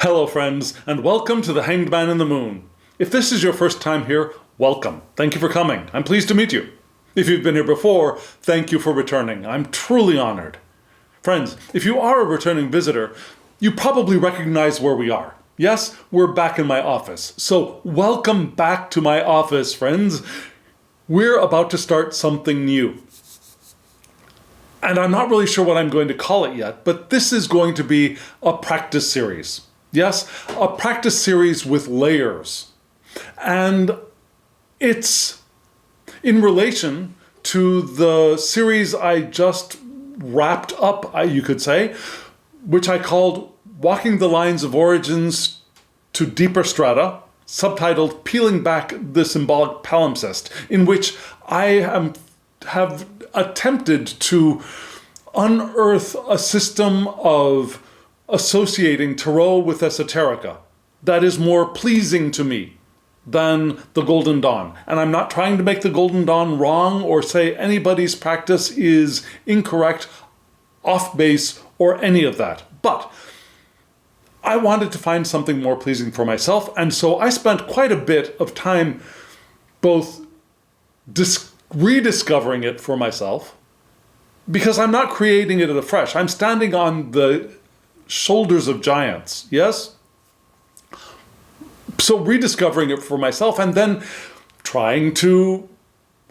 Hello friends, and welcome to The Hanged Man in the Moon. If this is your first time here, welcome. Thank you for coming. I'm pleased to meet you. If you've been here before, thank you for returning. I'm truly honored. Friends, if you are a returning visitor, you probably recognize where we are. Yes, we're back in my office. So welcome back to my office, friends. We're about to start something new. And I'm not really sure what I'm going to call it yet, but this is going to be a practice series. Yes, a practice series with layers. And it's in relation to the series I just wrapped up, you could say, which I called Walking the Lines of Origins to Deeper Strata, subtitled Peeling Back the Symbolic Palimpsest, in which I have attempted to unearth a system of associating tarot with esoterica that is more pleasing to me than the Golden Dawn. And I'm not trying to make the Golden Dawn wrong or say anybody's practice is incorrect, off base, or any of that. But I wanted to find something more pleasing for myself, and so I spent quite a bit of time both rediscovering it for myself, because I'm not creating it afresh. I'm standing on the shoulders of giants, yes? So rediscovering it for myself and then trying to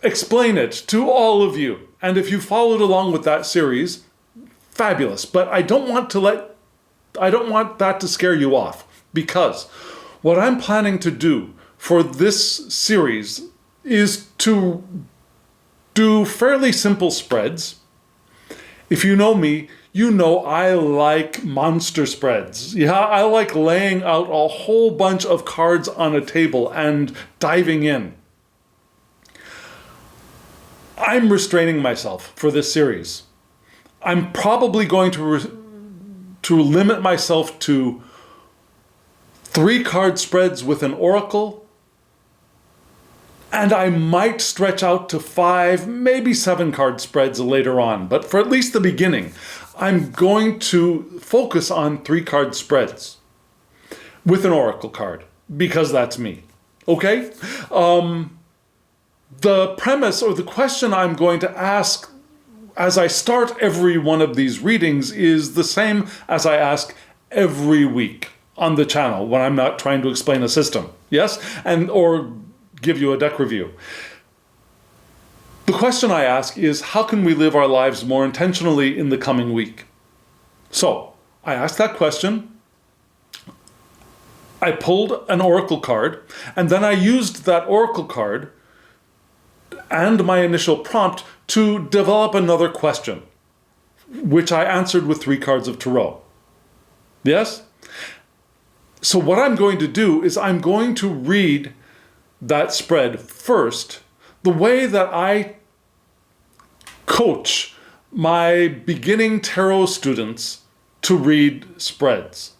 explain it to all of you. And if you followed along with that series, fabulous. But I don't want that to scare you off, because what I'm planning to do for this series is to do fairly simple spreads. If you know me, you know I like monster spreads. Yeah, I like laying out a whole bunch of cards on a table and diving in. I'm restraining myself for this series. I'm probably going to limit myself to 3 card spreads with an oracle, and I might stretch out to 5, maybe 7 card spreads later on. But for at least the beginning, I'm going to focus on 3 card spreads with an oracle card, because that's me. Okay? The premise or the question I'm going to ask as I start every one of these readings is the same as I ask every week on the channel when I'm not trying to explain a system. Yes? Or give you a deck review. The question I ask is, how can we live our lives more intentionally in the coming week? So I asked that question, I pulled an oracle card, and then I used that oracle card and my initial prompt to develop another question, which I answered with 3 cards of tarot. Yes? So what I'm going to do is I'm going to read that spread first, the way that I coach my beginning tarot students to read spreads.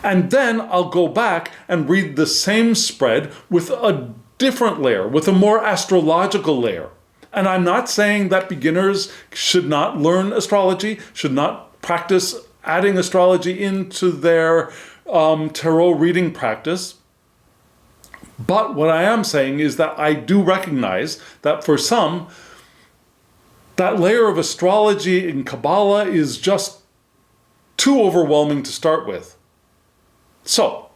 And then I'll go back and read the same spread with a different layer, with a more astrological layer. And I'm not saying that beginners should not learn astrology, should not practice adding astrology into their tarot reading practice. But what I am saying is that I do recognize that for some, that layer of astrology in Kabbalah is just too overwhelming to start with. So,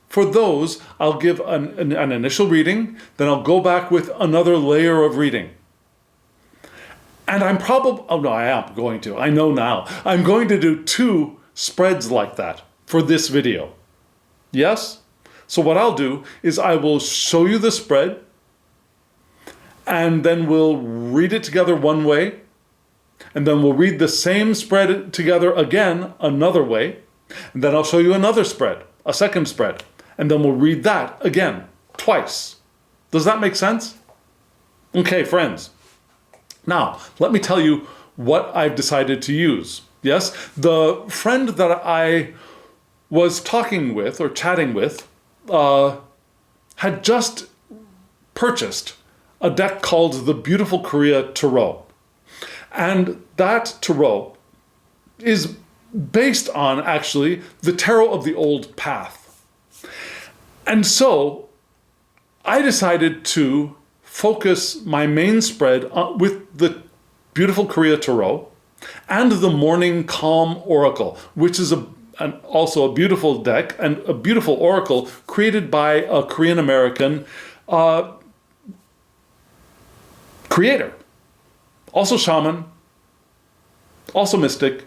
for those, I'll give an initial reading, then I'll go back with another layer of reading. And I'm I know now. I'm going to do 2 spreads like that for this video. Yes? So what I'll do is I will show you the spread, and then we'll read it together one way, and then we'll read the same spread together again another way, and then I'll show you another spread, a second spread, and then we'll read that again twice. Does that make sense? Okay, friends. Now, let me tell you what I've decided to use. Yes, the friend that I was talking with or chatting with had just purchased a deck called the Beautiful Korea Tarot. And that tarot is based on actually the tarot of the old path. And so I decided to focus my main spread with the beautiful Korea Tarot and the Morning Calm Oracle, which is also a beautiful deck and a beautiful oracle created by a Korean American creator. Also shaman, also mystic,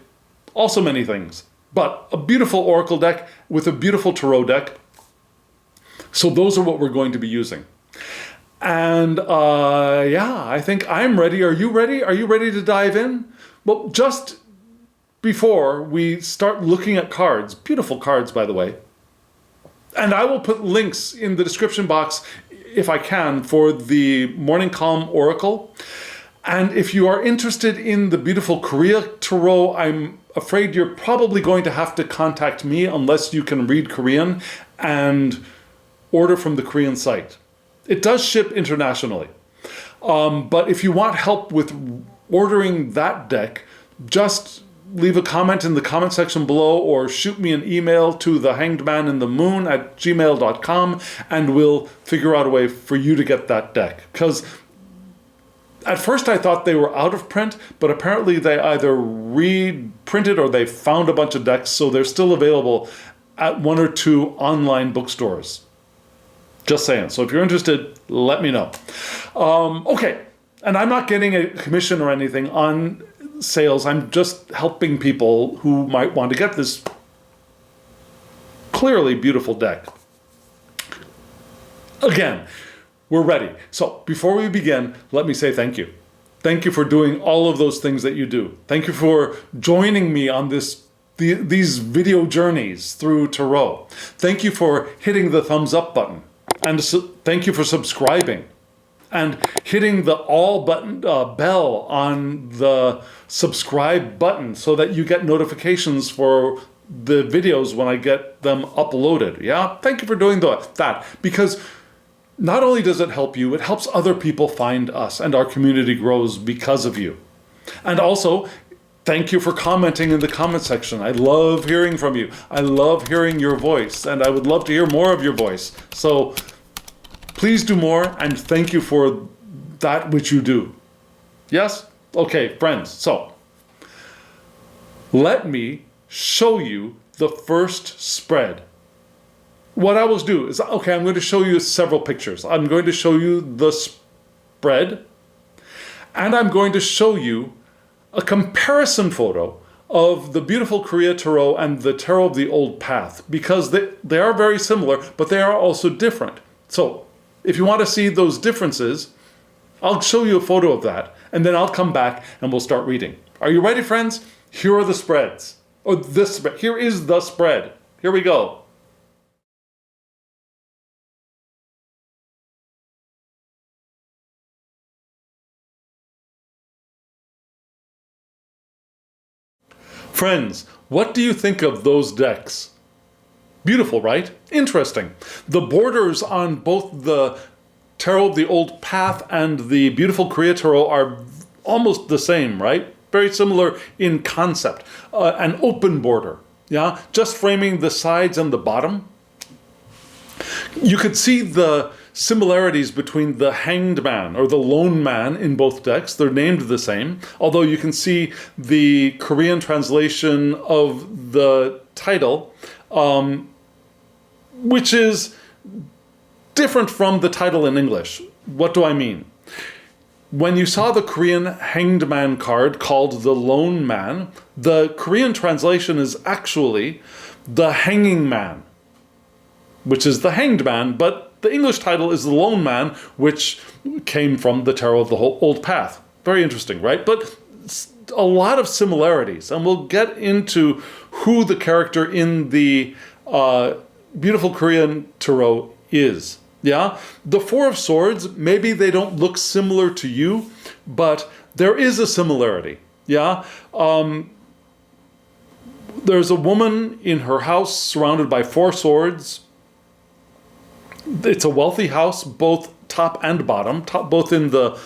also many things. But a beautiful oracle deck with a beautiful tarot deck. So those are what we're going to be using. And yeah, I think I'm ready. Are you ready? Are you ready to dive in? Well, just before we start looking at cards, beautiful cards, by the way, and I will put links in the description box, if I can, for the Morning Calm Oracle. And if you are interested in the beautiful Korea Tarot, I'm afraid you're probably going to have to contact me unless you can read Korean and order from the Korean site. It does ship internationally. But if you want help with ordering that deck, just leave a comment in the comment section below or shoot me an email to thehangedmaninthemoon@gmail.com and we'll figure out a way for you to get that deck. Because at first I thought they were out of print, but apparently they either reprinted or they found a bunch of decks, so they're still available at 1 or 2 online bookstores. Just saying. So if you're interested, let me know. Okay. And I'm not getting a commission or anything on sales. I'm just helping people who might want to get this clearly beautiful deck. Again, we're ready. So before we begin, let me say thank you. Thank you for doing all of those things that you do. Thank you for joining me on these video journeys through Tarot. Thank you for hitting the thumbs up button. And thank you for subscribing and hitting the all button bell on the subscribe button so that you get notifications for the videos when I get them uploaded. Yeah, thank you for doing that, because not only does it help you, it helps other people find us, and our community grows because of you. And also, thank you for commenting in the comment section. I love hearing from you. I love hearing your voice, and I would love to hear more of your voice. So please do more, and thank you for that which you do. Yes? Okay, friends. So let me show you the first spread. What I will do is, okay, I'm going to show you several pictures. I'm going to show you the spread, and I'm going to show you a comparison photo of the beautiful Korea Tarot and the Tarot of the Old Path, because they are very similar, but they are also different. So if you want to see those differences, I'll show you a photo of that, and then I'll come back and we'll start reading. Are you ready, friends? Here are the spreads. Or this spread. Here is the spread. Here we go. Friends, what do you think of those decks? Beautiful, right? Interesting. The borders on both the Tarot of the Old Path and the beautiful Korea Tarot are almost the same, right? Very similar in concept. An open border, yeah? Just framing the sides and the bottom. You could see the similarities between the Hanged Man or the Lone Man in both decks. They're named the same, although you can see the Korean translation of the title, which is different from the title in English. What do I mean? When you saw the Korean Hanged Man card called the Lone Man, the Korean translation is actually the Hanging Man, which is the Hanged Man, but the English title is the Lone Man, which came from the Tarot of the Old Path. Very interesting, right? But a lot of similarities, and we'll get into who the character in the beautiful Korean Tarot is. Yeah? The Four of Swords, maybe they don't look similar to you, but there is a similarity. Yeah? There's a woman in her house surrounded by 4 swords. It's a wealthy house, both top and bottom, both in the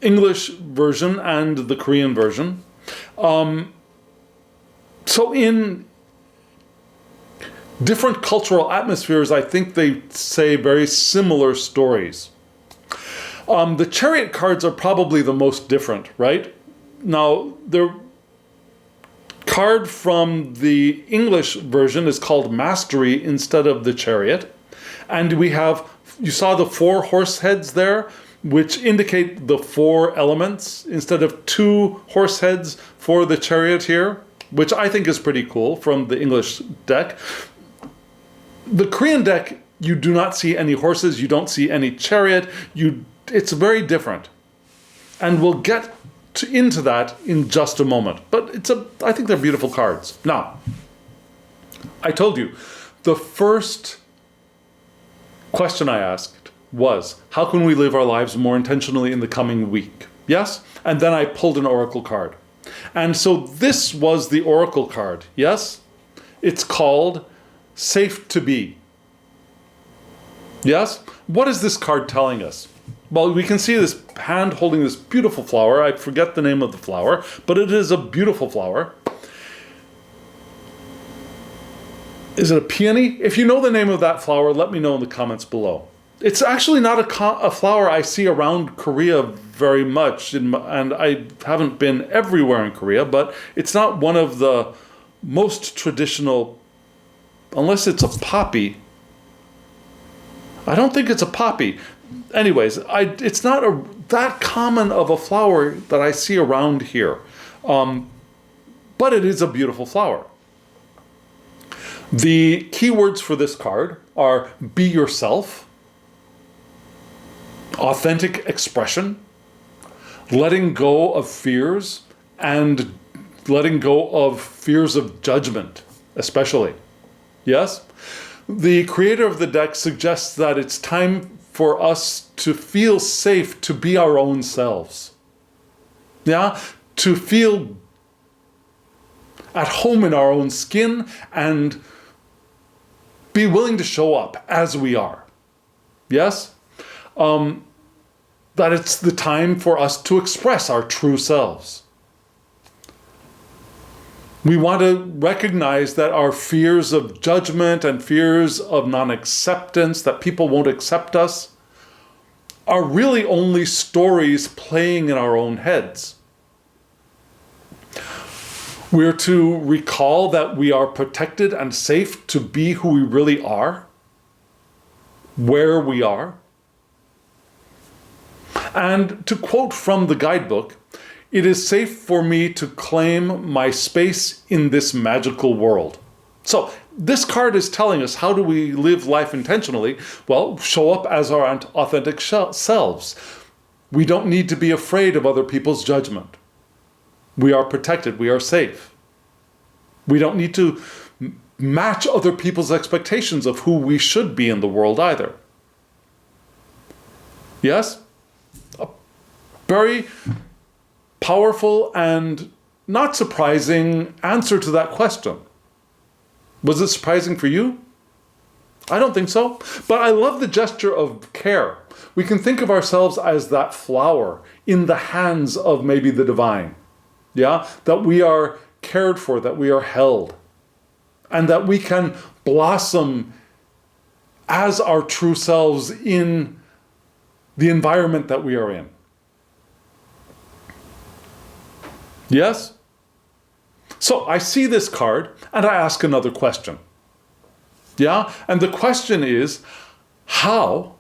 English version and the Korean version. So in different cultural atmospheres, I think they say very similar stories. The chariot cards are probably the most different, right? Now, the card from the English version is called Mastery instead of the chariot. And we have, you saw the 4 horse heads there, which indicate the 4 elements instead of 2 horse heads for the chariot here, which I think is pretty cool from the English deck. The Korean deck, you do not see any horses, you don't see any chariot, it's very different. And we'll get into that in just a moment. But I think they're beautiful cards. Now, I told you, the first question I asked was, how can we live our lives more intentionally in the coming week? Yes? And then I pulled an oracle card. And so this was the oracle card, yes? It's called Safe to Be. Yes? What is this card telling us? Well, we can see this hand holding this beautiful flower. I forget the name of the flower, but it is a beautiful flower. Is it a peony? If you know the name of that flower, let me know in the comments below. It's actually not a flower I see around Korea very much, and I haven't been everywhere in Korea, but it's not one of the most traditional, unless it's a poppy. I don't think it's a poppy. Anyways, it's not that common of a flower that I see around here, but it is a beautiful flower. The keywords for this card are be yourself, authentic expression, letting go of fears, and letting go of fears of judgment, especially. Yes? The creator of the deck suggests that it's time for us to feel safe to be our own selves. Yeah? To feel at home in our own skin and be willing to show up as we are. Yes? That it's the time for us to express our true selves. We want to recognize that our fears of judgment and fears of non-acceptance, that people won't accept us, are really only stories playing in our own heads. We're to recall that we are protected and safe to be who we really are, where we are. And to quote from the guidebook, it is safe for me to claim my space in this magical world. So this card is telling us, how do we live life intentionally? Well, show up as our authentic selves. We don't need to be afraid of other people's judgment. We are protected. We are safe. We don't need to match other people's expectations of who we should be in the world either. Yes? A very powerful and not surprising answer to that question. Was it surprising for you? I don't think so. But I love the gesture of care. We can think of ourselves as that flower in the hands of maybe the divine. Yeah? That we are cared for, that we are held, and that we can blossom as our true selves in the environment that we are in. Yes? So I see this card and I ask another question. Yeah? And the question is, how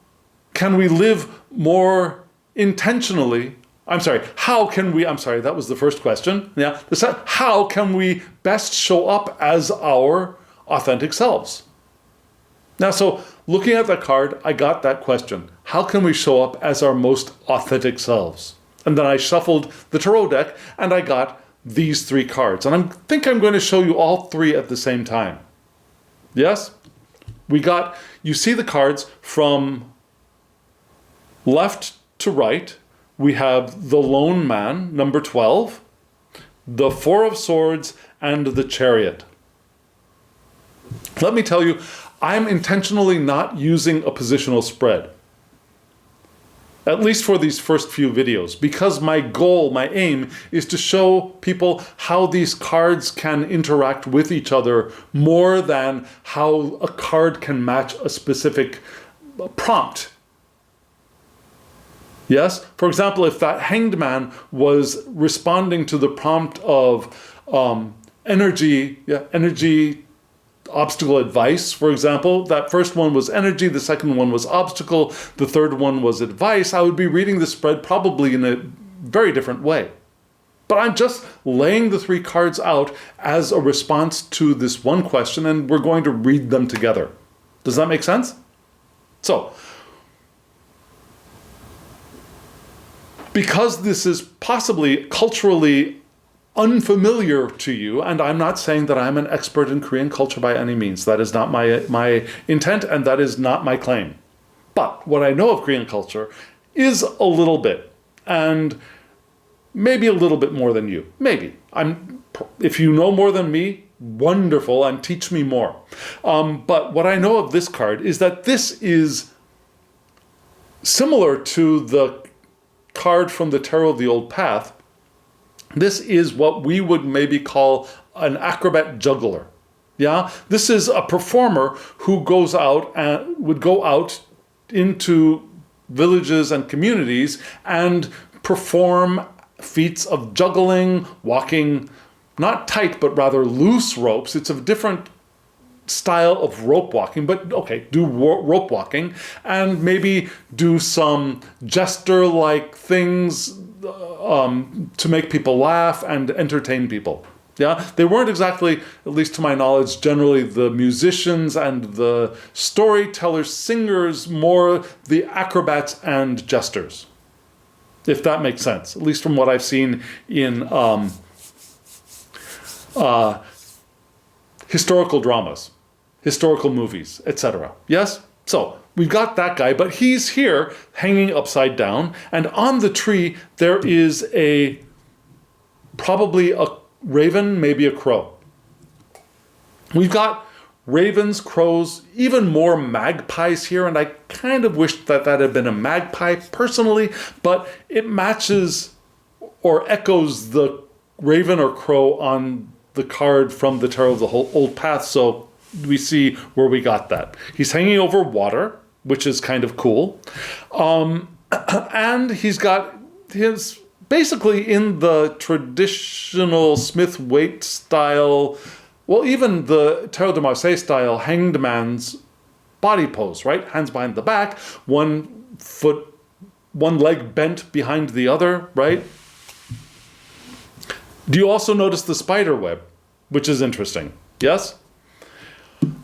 can we live more intentionally? That was the first question. Yeah. How can we best show up as our authentic selves? Now, so looking at that card, I got that question. How can we show up as our most authentic selves? And then I shuffled the tarot deck and I got these 3 cards. And I think I'm going to show you all 3 at the same time. Yes? You see the cards from left to right. We have the Lone Man, number 12, the 4 of Swords, and the Chariot. Let me tell you, I'm intentionally not using a positional spread. at least for these first few videos, because my goal, my aim, is to show people how these cards can interact with each other more than how a card can match a specific prompt. Yes? For example, if that Hanged Man was responding to the prompt of energy obstacle advice, for example, that first one was energy, the second one was obstacle, the third one was advice, I would be reading the spread probably in a very different way. But I'm just laying the 3 cards out as a response to this one question, and we're going to read them together. Does that make sense? So, because this is possibly culturally unfamiliar to you, and I'm not saying that I'm an expert in Korean culture by any means. That is not my intent, and that is not my claim. But what I know of Korean culture is a little bit, and maybe a little bit more than you. Maybe. If you know more than me, wonderful, and teach me more. But what I know of this card is that this is similar to the card from the Tarot of the Old Path. This is what we would maybe call an acrobat juggler. Yeah, this is a performer who goes out and would go out into villages and communities and perform feats of juggling, walking not tight but rather loose ropes. It's a different style of rope walking, but okay, do rope walking and maybe do some jester-like things to make people laugh and entertain people. Yeah, they weren't exactly, at least to my knowledge, generally the musicians and the storytellers, singers, more the acrobats and jesters, if that makes sense, at least from what I've seen in historical dramas, historical movies, etc. Yes? So, we've got that guy, but he's here hanging upside down, and on the tree there is probably a raven, maybe a crow. We've got ravens, crows, even more magpies here, and I kind of wish that had been a magpie personally, but it matches or echoes the raven or crow on the card from the Tarot of the Old Path, so we see where we got that. He's hanging over water, which is kind of cool. And he's got his, basically in the traditional Smith-waite style, well, even the Tarot de Marseille style Hanged Man's body pose, right? Hands behind the back, one leg bent behind the other, right? Do you also notice the spider web, which is interesting? Yes?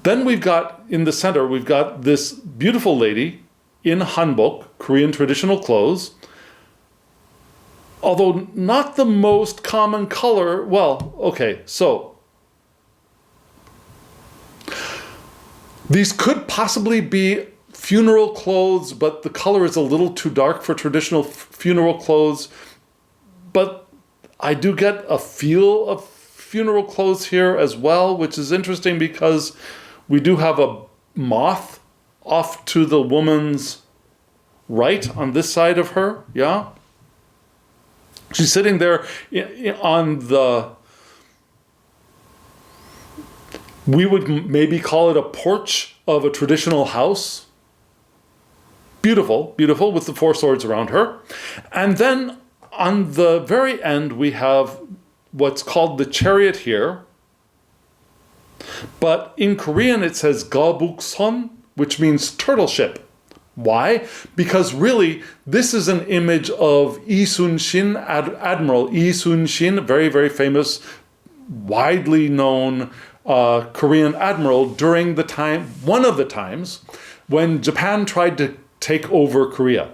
Then we've got, in the center, we've got this beautiful lady in hanbok, Korean traditional clothes, although not the most common color. Well, okay, so these could possibly be funeral clothes, but the color is a little too dark for traditional funeral clothes. But I do get a feel of funeral clothes here as well, which is interesting because we do have a moth off to the woman's right on this side of her, yeah? She's sitting there on the, we would maybe call it a porch of a traditional house. Beautiful, beautiful, with the 4 swords around her. And then on the very end, we have what's called the chariot here. But in Korean, it says Gabukson, which means turtle ship. Why? Because really, this is an image of Lee Sun-shin, Admiral Lee Sun-shin, very, very famous, widely known Korean admiral during the time, one of the times, when Japan tried to take over Korea.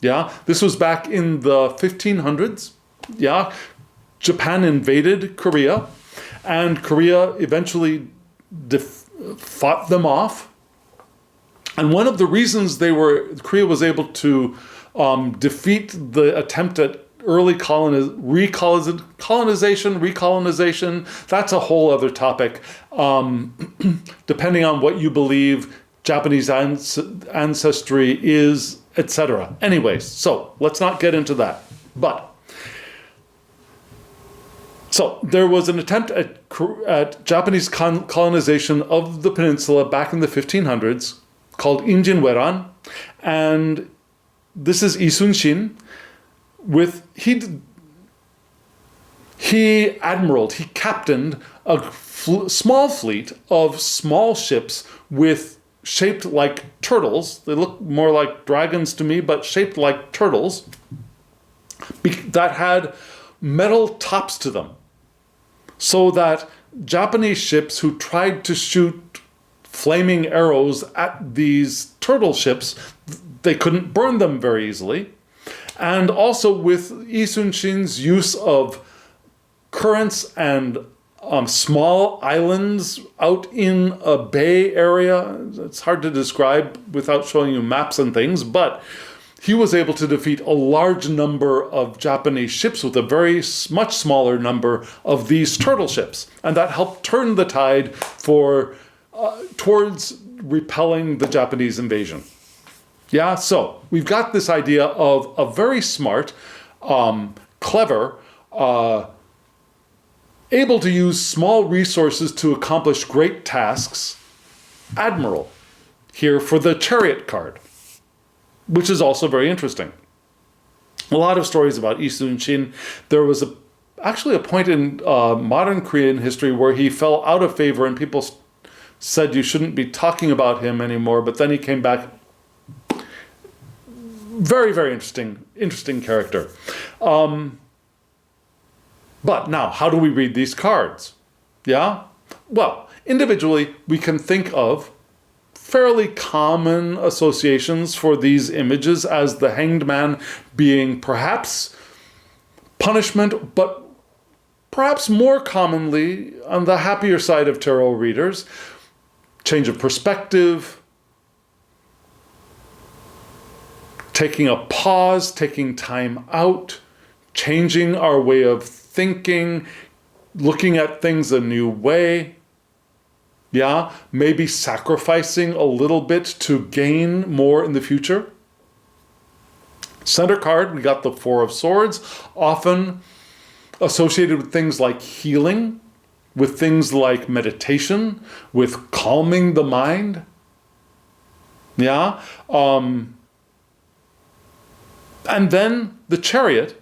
Yeah, this was back in the 1500s. Yeah, Japan invaded Korea, and Korea eventually fought them off. And one of the reasons Korea was able to defeat the attempt at early recolonization, that's a whole other topic. Depending on what you believe, Japanese ancestry is etc. Anyways, so let's not get into that. So there was an attempt at Japanese colonization of the peninsula back in the 1500s called Injinweran, and this is Isunshin. He captained a small fleet of small ships shaped like turtles. They look more like dragons to me, but shaped like turtles that had metal tops to them, so that Japanese ships who tried to shoot flaming arrows at these turtle ships, they couldn't burn them very easily. And also with Isunshin's use of currents and small islands out in a bay area. It's hard to describe without showing you maps and things, but he was able to defeat a large number of Japanese ships with a very much smaller number of these turtle ships. And that helped turn the tide towards repelling the Japanese invasion. Yeah, so we've got this idea of a very smart, clever, able to use small resources to accomplish great tasks, admiral, here for the chariot card, which is also very interesting. A lot of stories about Isunshin. There was actually a point in modern Korean history where he fell out of favor and people said you shouldn't be talking about him anymore, but then he came back. Very, very interesting character. But now, how do we read these cards? Yeah? Well, individually, we can think of fairly common associations for these images as the Hanged Man being perhaps punishment, but perhaps more commonly on the happier side of tarot readers, change of perspective, taking a pause, taking time out, changing our way of thinking, looking at things a new way. Yeah, maybe sacrificing a little bit to gain more in the future. Center card, we got the Four of Swords, often associated with things like healing, with things like meditation, with calming the mind. Yeah. And then the Chariot,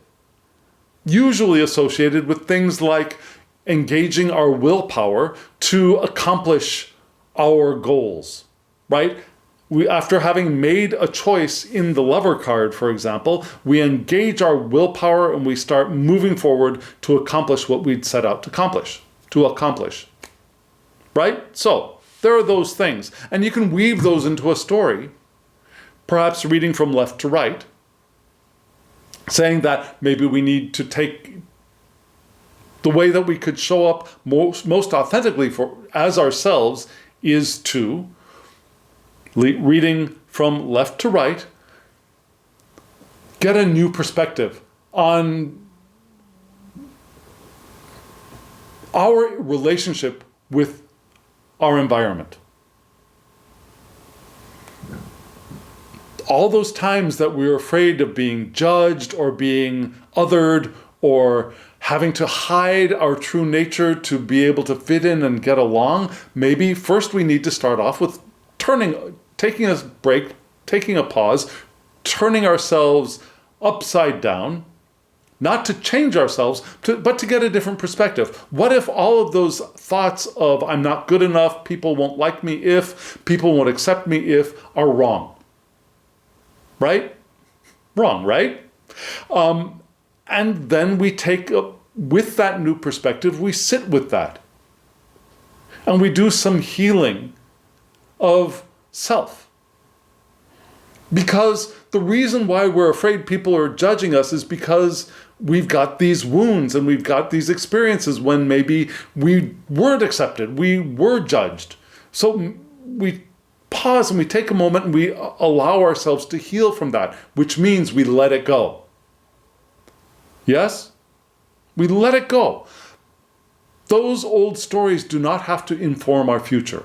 usually associated with things like engaging our willpower to accomplish our goals, right? After having made a choice in the Lover card, for example, we engage our willpower and we start moving forward to accomplish what we'd set out to accomplish, right? So there are those things, and you can weave those into a story, perhaps reading from left to right, saying that maybe we need to take the way that we could show up most authentically as ourselves is to reading from left to right, get a new perspective on our relationship with our environment. All those times that we're afraid of being judged or being othered or having to hide our true nature to be able to fit in and get along, maybe first we need to start off with taking a break, taking a pause, turning ourselves upside down, not to change ourselves, but to get a different perspective. What if all of those thoughts of I'm not good enough, people won't like me if, people won't accept me if, are wrong? Right? Wrong, right? And then we with that new perspective, we sit with that. And we do some healing of self. Because the reason why we're afraid people are judging us is because we've got these wounds and we've got these experiences when maybe we weren't accepted, we were judged. So we pause and we take a moment and we allow ourselves to heal from that, which means we let it go. Yes? We let it go. Those old stories do not have to inform our future.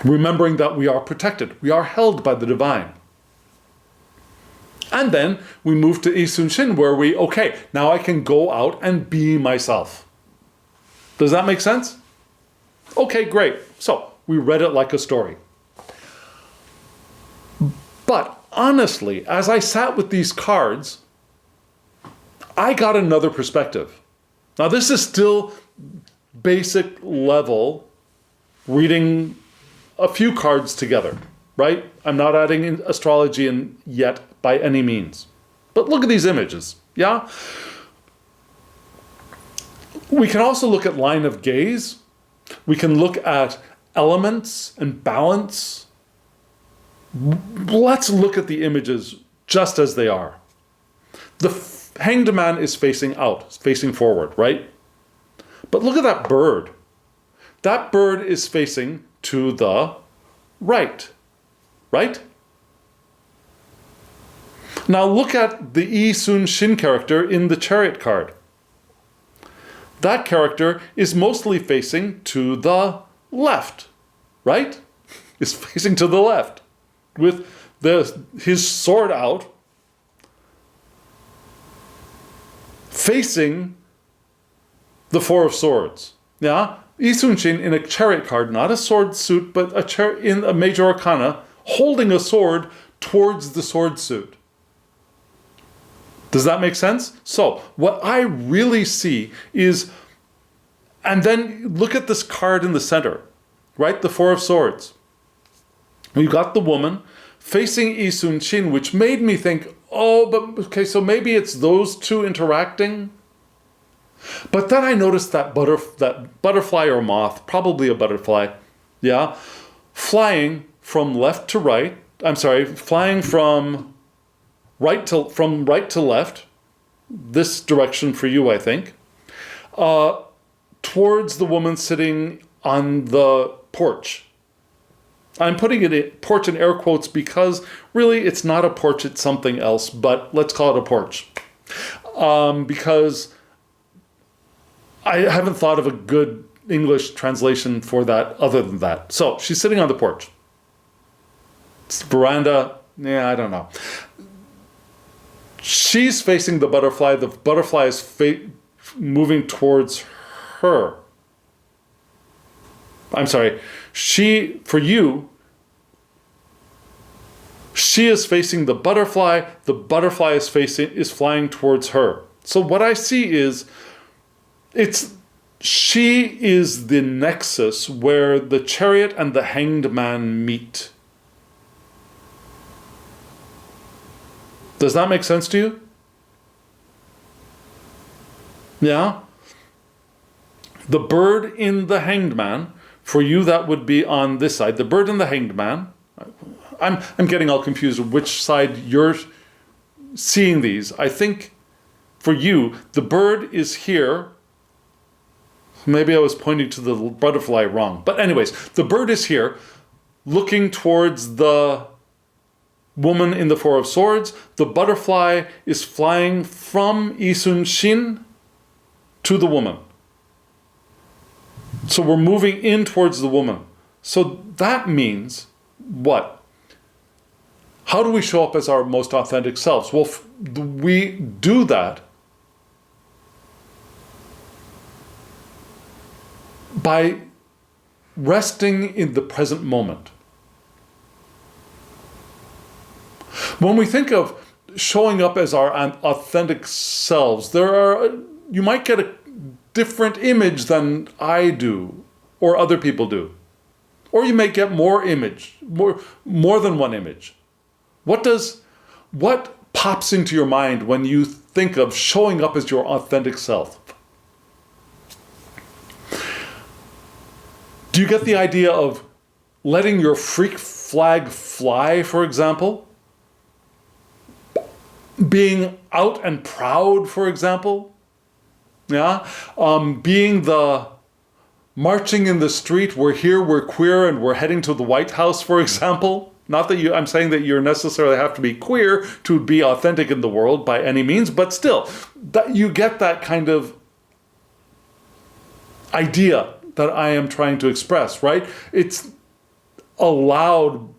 remembering that we are protected, we are held by the divine. And then we move to Isun Shin, where okay, now I can go out and be myself. Does that make sense? Okay, great. So we read it like a story. But honestly, as I sat with these cards, I got another perspective. Now, this is still basic level reading a few cards together, right? I'm not adding in astrology in yet by any means. But look at these images, yeah? We can also look at line of gaze. We can look at elements and balance. Let's look at the images just as they are. The hanged man is facing out, facing forward, right? But look at that bird. That bird is facing to the right, right? Now look at the Yi Sun Shin character in the Chariot card. That character is mostly facing to the left, right? Is facing to the left with his sword out, facing the Four of Swords. Yeah? Yi Sun Shin in a Chariot card, not a sword suit, but in a major arcana, holding a sword towards the sword suit. Does that make sense? So what I really see is, and then look at this card in the center, right? The Four of Swords. We've got the woman facing Yi Sun Shin, which made me think, oh, but okay, so maybe it's those two interacting. But then I noticed that butterfly or moth, probably a butterfly, yeah, flying from left to right. I'm sorry, flying from right to left, this direction for you, I think, towards the woman sitting on the porch. I'm putting it in porch in air quotes because really it's not a porch, it's something else, but let's call it a porch. Because I haven't thought of a good English translation for that other than that. So she's sitting on the porch. It's veranda, yeah, I don't know. She's facing the butterfly. The butterfly is moving towards her. I'm sorry. For you, she is facing the butterfly. The butterfly is flying towards her. So what I see is, she is the nexus where the Chariot and the hanged man meet. Does that make sense to you? Yeah? The bird in the hanged man, for you that would be on this side. The bird in the hanged man. I'm getting all confused with which side you're seeing these. I think for you, the bird is here. Maybe I was pointing to the butterfly wrong. But anyways, the bird is here, looking towards the woman in the Four of Swords. The butterfly is flying from Yi Sun Shin to the woman. So we're moving in towards the woman. So that means what? How do we show up as our most authentic selves? Well, we do that by resting in the present moment. When we think of showing up as our authentic selves, you might get a different image than I do or other people do. Or you may get more than one image. What pops into your mind when you think of showing up as your authentic self? Do you get the idea of letting your freak flag fly, for example? Being out and proud, for example? Yeah? Being the marching in the street, we're here, we're queer, and we're heading to the White House, for example? Not that I'm saying that you necessarily have to be queer to be authentic in the world by any means, but still, that you get that kind of idea that I am trying to express, right? It's a loud,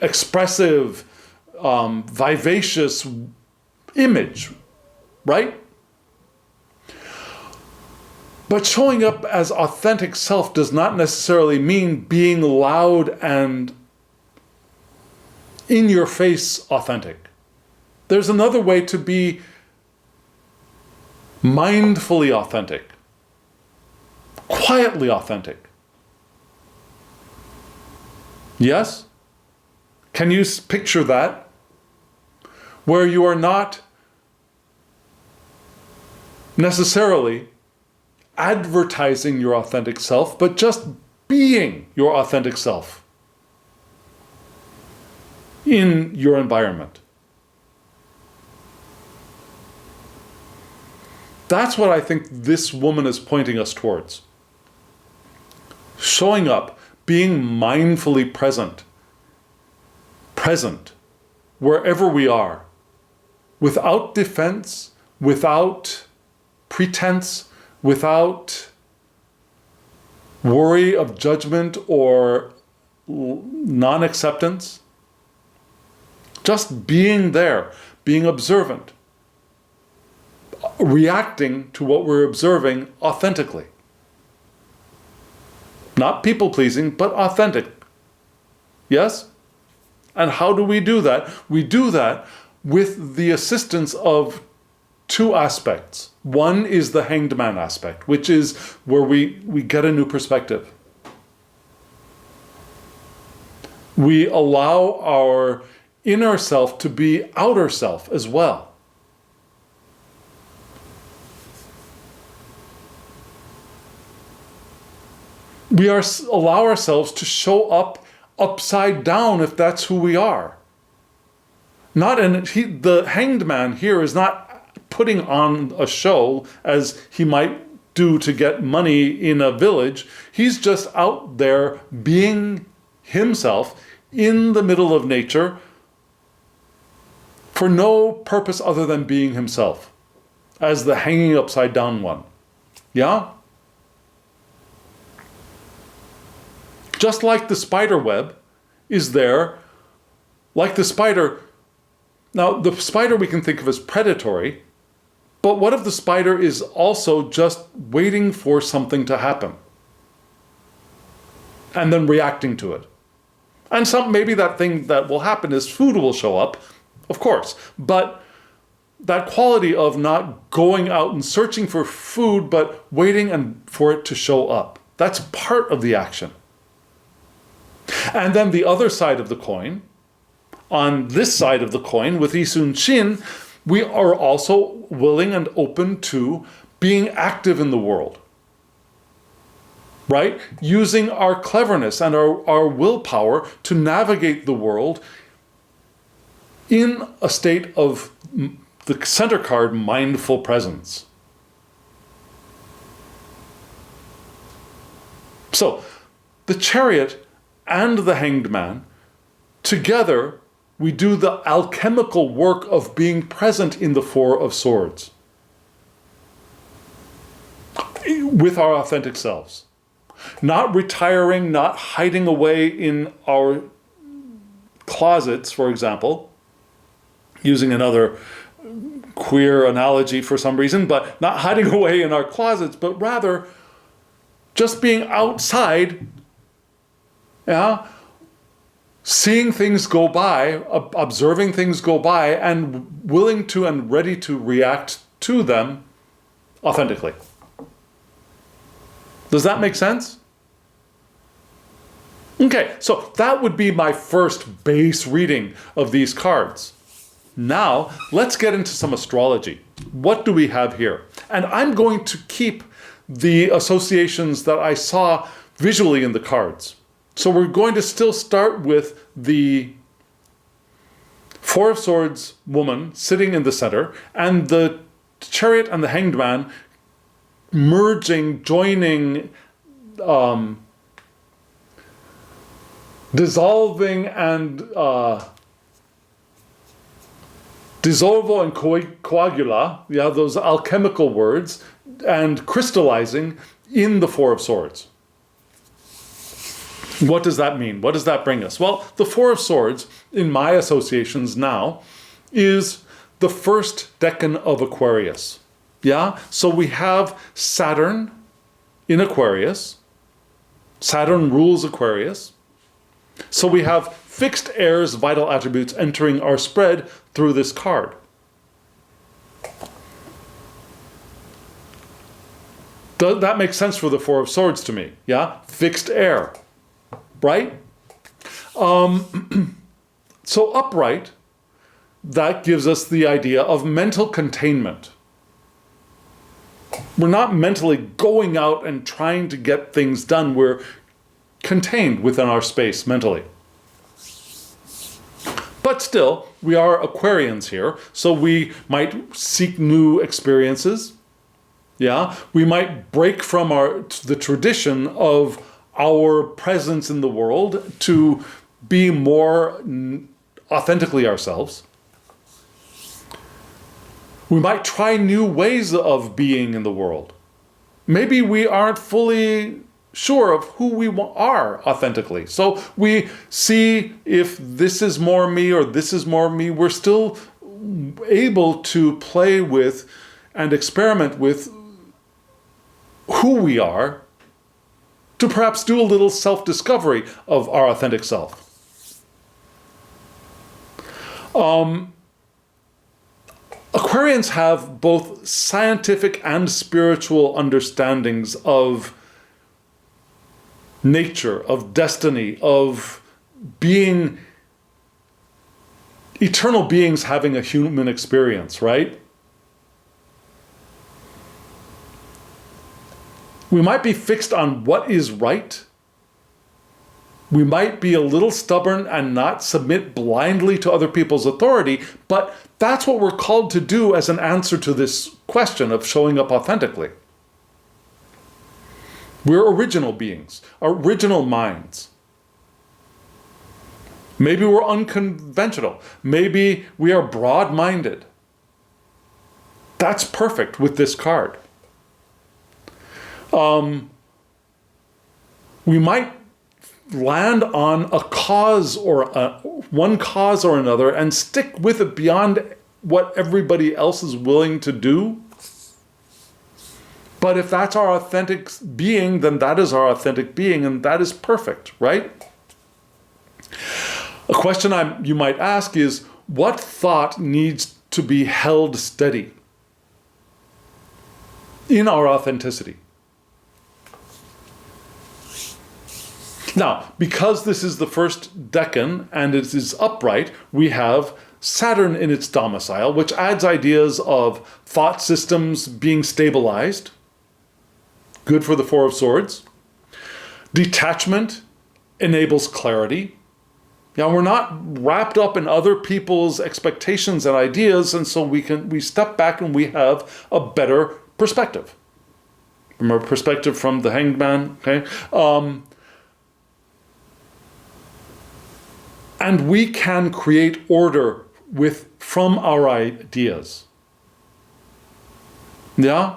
expressive, vivacious image, right? But showing up as authentic self does not necessarily mean being loud and in your face authentic. There's another way to be mindfully authentic, quietly authentic. Yes? Can you picture that? Where you are not necessarily advertising your authentic self, but just being your authentic self in your environment. That's what I think this woman is pointing us towards. Showing up, being mindfully present wherever we are, without defense, without pretense, without worry of judgment or non-acceptance. Just being there, being observant, reacting to what we're observing authentically. Not people-pleasing, but authentic. Yes? And how do we do that? We do that with the assistance of two aspects. One is the hanged man aspect, which is where we get a new perspective. We allow our inner self to be outer self as well. We allow ourselves to show up upside down if that's who we are. The hanged man here is not putting on a show as he might do to get money in a village. He's just out there being himself in the middle of nature for no purpose other than being himself as the hanging upside down one. Yeah? Just like the spider web is there, like the spider. Now, the spider we can think of as predatory, but what if the spider is also just waiting for something to happen and then reacting to it? And maybe that thing that will happen is food will show up, of course, but that quality of not going out and searching for food, but waiting for it to show up, that's part of the action. And then the other side of the coin, on this side of the coin with Isun Shin, we are also willing and open to being active in the world, right? Using our cleverness and our willpower to navigate the world in a state of the center card, mindful presence. So, the Chariot and the Hanged Man, together, we do the alchemical work of being present in the Four of Swords with our authentic selves. Not retiring, not hiding away in our closets, for example, using another queer analogy for some reason, but not hiding away in our closets, but rather just being outside, yeah, seeing things go by, observing things go by, and willing to and ready to react to them authentically. Does that make sense? Okay, so that would be my first base reading of these cards. Now, let's get into some astrology. What do we have here? And I'm going to keep the associations that I saw visually in the cards. So we're going to still start with the Four of Swords woman sitting in the center and the Chariot and the Hanged Man merging, joining, dissolving and dissolvo and coagula, yeah, those alchemical words, and crystallizing in the Four of Swords. What does that mean? What does that bring us? Well, the Four of Swords, in my associations now, is the first decan of Aquarius. Yeah? So we have Saturn in Aquarius. Saturn rules Aquarius. So we have fixed heirs, vital attributes entering our spread through this card. That makes sense for the Four of Swords to me. Yeah? Fixed heir. Right? So upright, that gives us the idea of mental containment. We're not mentally going out and trying to get things done. We're contained within our space mentally. But still, we are Aquarians here, so we might seek new experiences. Yeah, we might break from the tradition of our presence in the world to be more authentically ourselves. We might try new ways of being in the world. Maybe we aren't fully sure of who we are authentically. So we see if this is more me or this is more me. We're still able to play with and experiment with who we are, to perhaps do a little self-discovery of our authentic self. Aquarians have both scientific and spiritual understandings of nature, of destiny, of being eternal beings having a human experience, right? We might be fixed on what is right. We might be a little stubborn and not submit blindly to other people's authority, but that's what we're called to do as an answer to this question of showing up authentically. We're original beings, original minds. Maybe we're unconventional. Maybe we are broad-minded. That's perfect with this card. We might land on a cause or one cause or another and stick with it beyond what everybody else is willing to do. But if that's our authentic being, then that is our authentic being, and that is perfect, right? A question you might ask is, what thought needs to be held steady in our authenticity? Now, because this is the first decan and it is upright, we have Saturn in its domicile, which adds ideas of thought systems being stabilized. Good for the Four of Swords. Detachment enables clarity. Now, we're not wrapped up in other people's expectations and ideas, and so we step back and we have a better perspective. From a perspective from the Hanged Man, okay? And we can create order from our ideas. Yeah?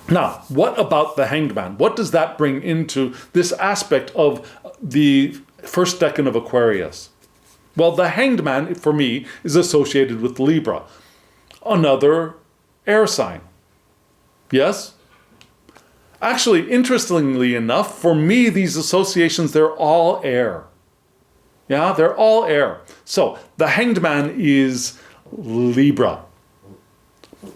Now, what about the Hanged Man? What does that bring into this aspect of the first decan of Aquarius? Well, the Hanged Man, for me, is associated with Libra, another air sign. Yes? Actually, interestingly enough, for me, these associations, they're all air. Yeah, they're all air. So, the Hanged Man is Libra.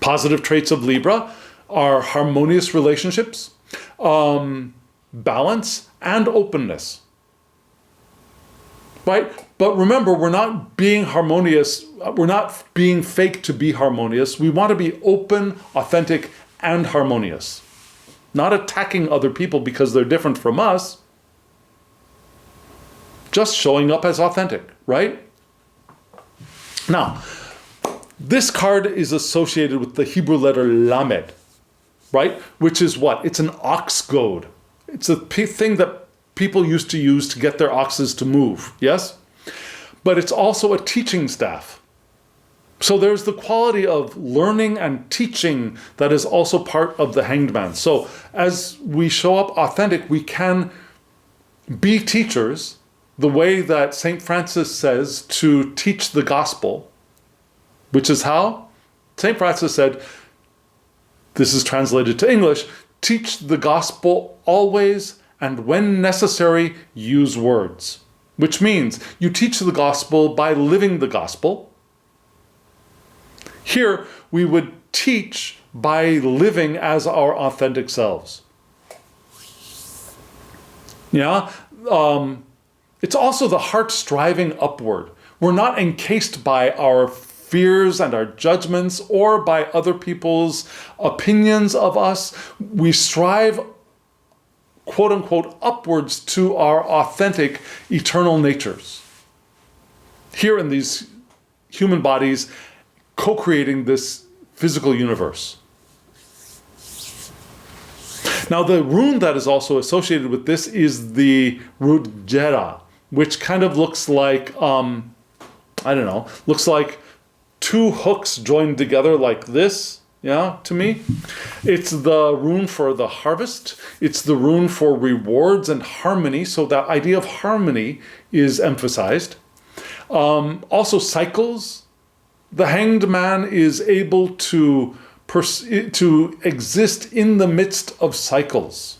Positive traits of Libra are harmonious relationships, balance, and openness. Right? But remember, we're not being harmonious. We're not being fake to be harmonious. We want to be open, authentic, and harmonious. Not attacking other people because they're different from us. Just showing up as authentic, right? Now, this card is associated with the Hebrew letter Lamed, right? Which is what? It's an ox goad. It's a thing that people used to use to get their oxes to move, yes? But it's also a teaching staff. So there's the quality of learning and teaching that is also part of the Hanged Man. So as we show up authentic, we can be teachers the way that St. Francis says to teach the gospel, which is how? St. Francis said, this is translated to English, teach the gospel always, and when necessary, use words. Which means you teach the gospel by living the gospel. Here, we would teach by living as our authentic selves. Yeah? It's also the heart striving upward. We're not encased by our fears and our judgments or by other people's opinions of us. We strive, quote unquote, upwards to our authentic eternal natures. Here in these human bodies, co-creating this physical universe. Now, the rune that is also associated with this is the root Jera, which kind of looks like, looks like two hooks joined together like this, yeah, to me. It's the rune for the harvest. It's the rune for rewards and harmony, so that idea of harmony is emphasized. Also cycles. The hanged man is able to exist in the midst of cycles.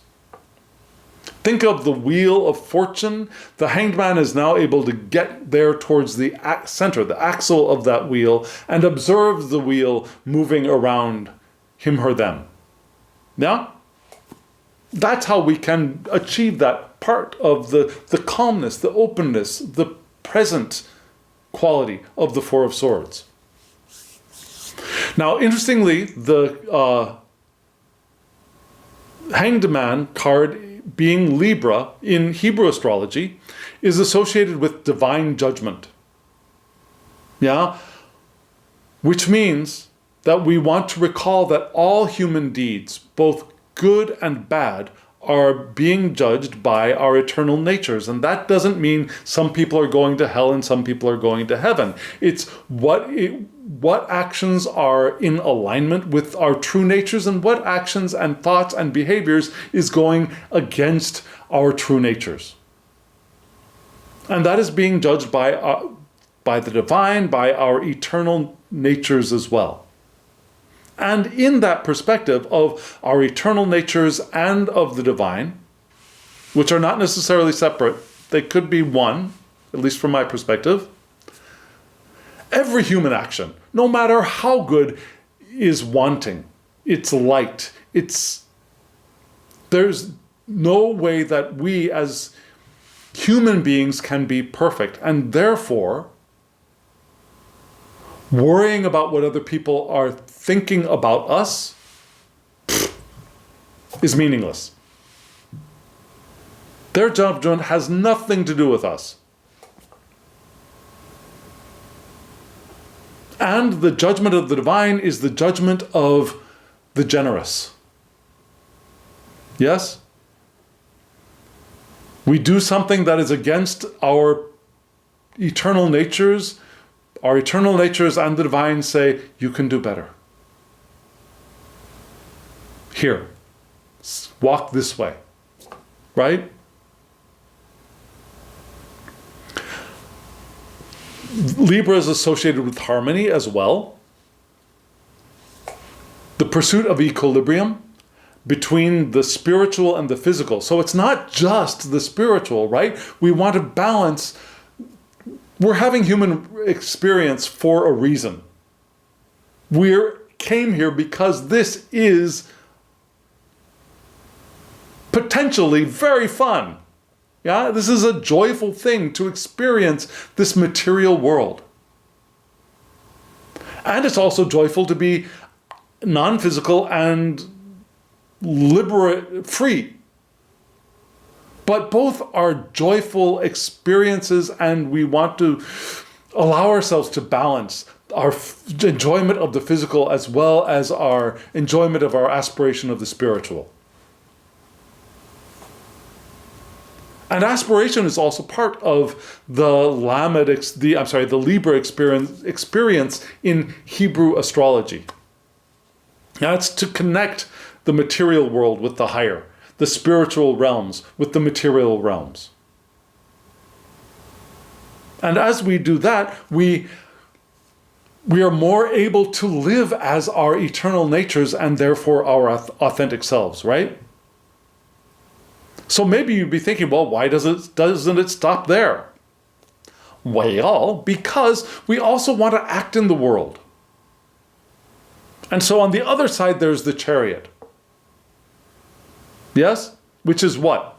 Think of the wheel of fortune. The hanged man is now able to get there towards the center, the axle of that wheel, and observe the wheel moving around him or them. Yeah? That's how we can achieve that part of the calmness, the openness, the present quality of the Four of Swords. Now, interestingly, the Hanged Man card, being Libra in Hebrew astrology, is associated with divine judgment. Yeah? Which means that we want to recall that all human deeds, both good and bad, are being judged by our eternal natures. And that doesn't mean some people are going to hell and some people are going to heaven. It's what actions are in alignment with our true natures and what actions and thoughts and behaviors is going against our true natures. And that is being judged by the divine, by our eternal natures as well. And in that perspective of our eternal natures and of the divine, which are not necessarily separate, they could be one, at least from my perspective, every human action, no matter how good, is wanting. It's light. There's no way that we as human beings can be perfect, and therefore worrying about what other people are thinking about us is meaningless. Their judgment has nothing to do with us. And the judgment of the divine is the judgment of the generous. Yes? We do something that is against our eternal natures. Our eternal natures and the divine say, you can do better. Here, walk this way. Right? Libra is associated with harmony as well. The pursuit of equilibrium between the spiritual and the physical. So it's not just the spiritual, right? We want to balance. We're having human experience for a reason. We came here because this is potentially very fun. Yeah, this is a joyful thing to experience this material world. And it's also joyful to be non-physical and free. But both are joyful experiences, and we want to allow ourselves to balance our enjoyment of the physical as well as our enjoyment of our aspiration of the spiritual. And aspiration is also part of the Libra experience in Hebrew astrology. Now, it's to connect the material world with the higher, the spiritual realms with the material realms. And as we do that, we are more able to live as our eternal natures and therefore our authentic selves, right? So maybe you'd be thinking, well, why doesn't it stop there? Well, because we also want to act in the world. And so on the other side, there's the Chariot. Yes? Which is what?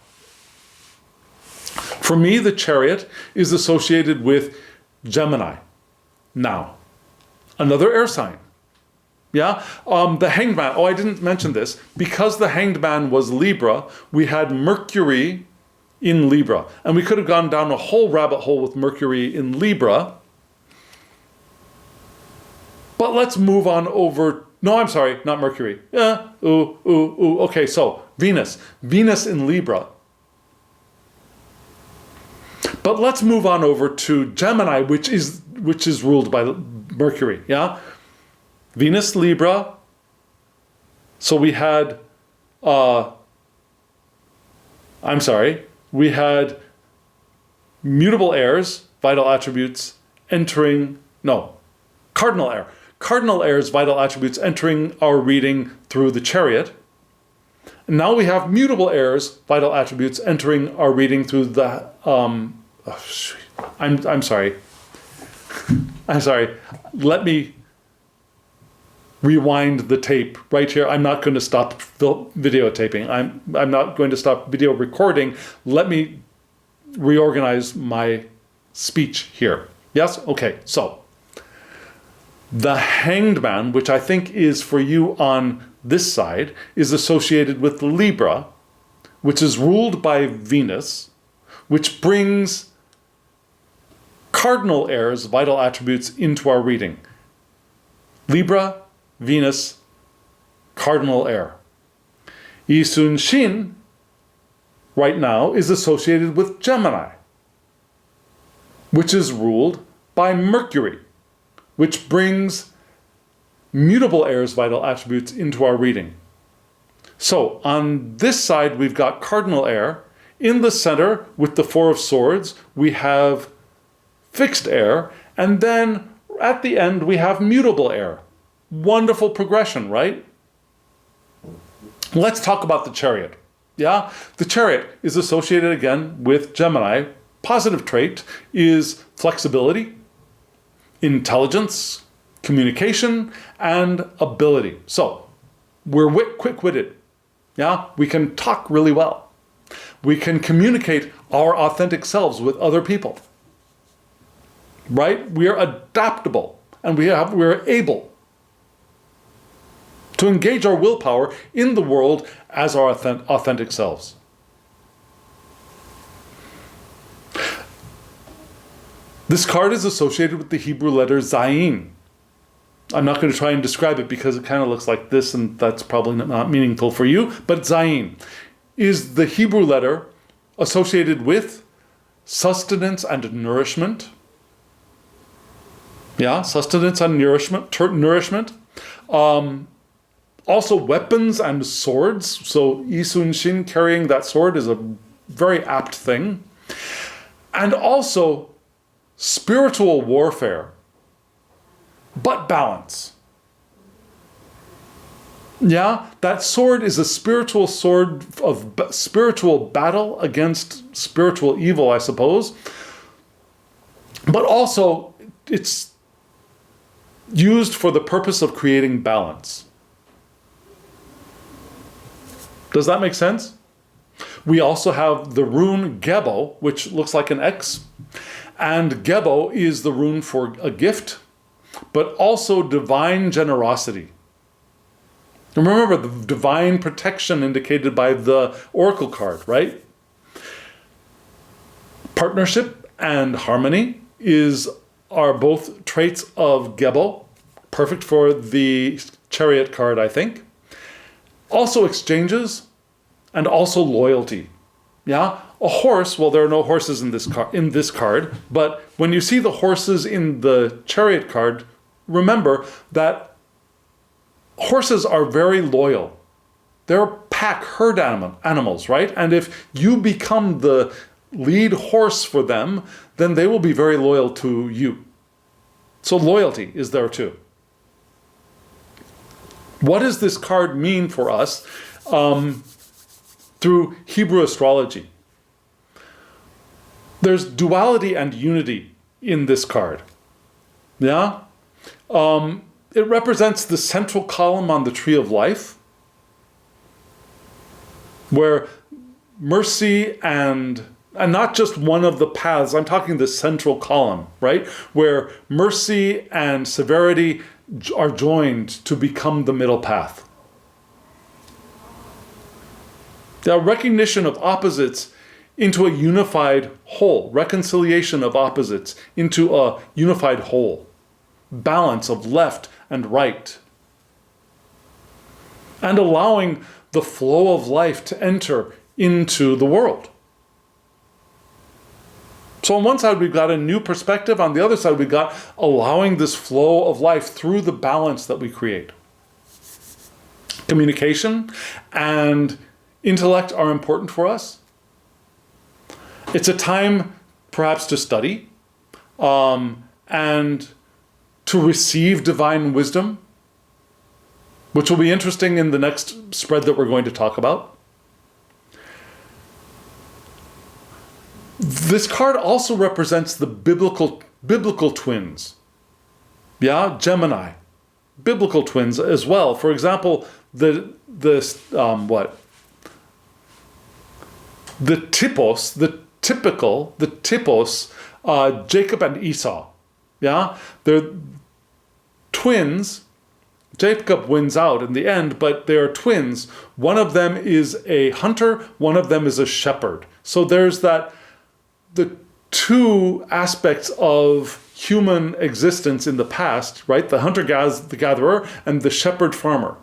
For me, the Chariot is associated with Gemini. Now, another air sign. Yeah? The Hanged Man. Oh, I didn't mention this. Because the Hanged Man was Libra, we had Mercury in Libra. And we could have gone down a whole rabbit hole with Mercury in Libra. But let's move on over. No, I'm sorry, not Mercury. Okay, so Venus. Venus in Libra. But let's move on over to Gemini, which is ruled by Mercury, yeah? Venus, Libra. So we had, we had mutable airs, vital attributes, cardinal air. Cardinal air's vital attributes entering our reading through the Chariot. And now we have mutable airs, vital attributes entering our reading through the, I'm sorry. Let me rewind the tape right here. I'm not going to stop videotaping. I'm not going to stop video recording. Let me reorganize my speech here. Yes? Okay, so the Hanged Man, which I think is for you on this side, is associated with Libra, which is ruled by Venus, which brings cardinal airs, vital attributes, into our reading. Libra, Venus, cardinal air. Yi Sun Shin, right now, is associated with Gemini, which is ruled by Mercury, which brings mutable airs, vital attributes, into our reading. So on this side, we've got cardinal air. In the center, with the Four of Swords, we have fixed air. And then at the end, we have mutable air. Wonderful progression, right? Let's talk about the Chariot. Yeah? The Chariot is associated again with Gemini. Positive trait is flexibility, intelligence, communication, and ability. So we're quick-witted. Yeah? We can talk really well. We can communicate our authentic selves with other people. Right? We are adaptable, and we're able to engage our willpower in the world as our authentic selves. This card is associated with the Hebrew letter Zayin. I'm not going to try and describe it because it kind of looks like this, and that's probably not meaningful for you, but Zayin is the Hebrew letter associated with sustenance and nourishment. Yeah, sustenance and nourishment. Also weapons and swords. So Yi Sun Shin carrying that sword is a very apt thing. And also spiritual warfare, but balance. Yeah, that sword is a spiritual sword of spiritual battle against spiritual evil, I suppose. But also it's used for the purpose of creating balance. Does that make sense? We also have the rune Gebo, which looks like an X. And Gebo is the rune for a gift, but also divine generosity. Remember the divine protection indicated by the oracle card, right? Partnership and harmony are both traits of Gebo, perfect for the Chariot card, I think. Also exchanges, and also loyalty. Yeah, a horse. Well, there are no horses in this card, but when you see the horses in the Chariot card, remember that horses are very loyal. They're pack herd animals, right? And if you become the lead horse for them, then they will be very loyal to you. So loyalty is there too. What does this card mean for us through Hebrew astrology? There's duality and unity in this card. Yeah? It represents the central column on the tree of life, where mercy and not just one of the paths, I'm talking the central column, right? Where mercy and severity are joined to become the middle path. The recognition of opposites into a unified whole, reconciliation of opposites into a unified whole, balance of left and right, and allowing the flow of life to enter into the world. So on one side, we've got a new perspective. On the other side, we've got allowing this flow of life through the balance that we create. Communication and intellect are important for us. It's a time perhaps to study and to receive divine wisdom, which will be interesting in the next spread that we're going to talk about. This card also represents the biblical twins. Yeah, Gemini. Biblical twins as well. For example, the typos, Jacob and Esau. Yeah, they're twins. Jacob wins out in the end, but they are twins. One of them is a hunter, one of them is a shepherd. So there's the two aspects of human existence in the past, right? The hunter-gatherer and the shepherd-farmer.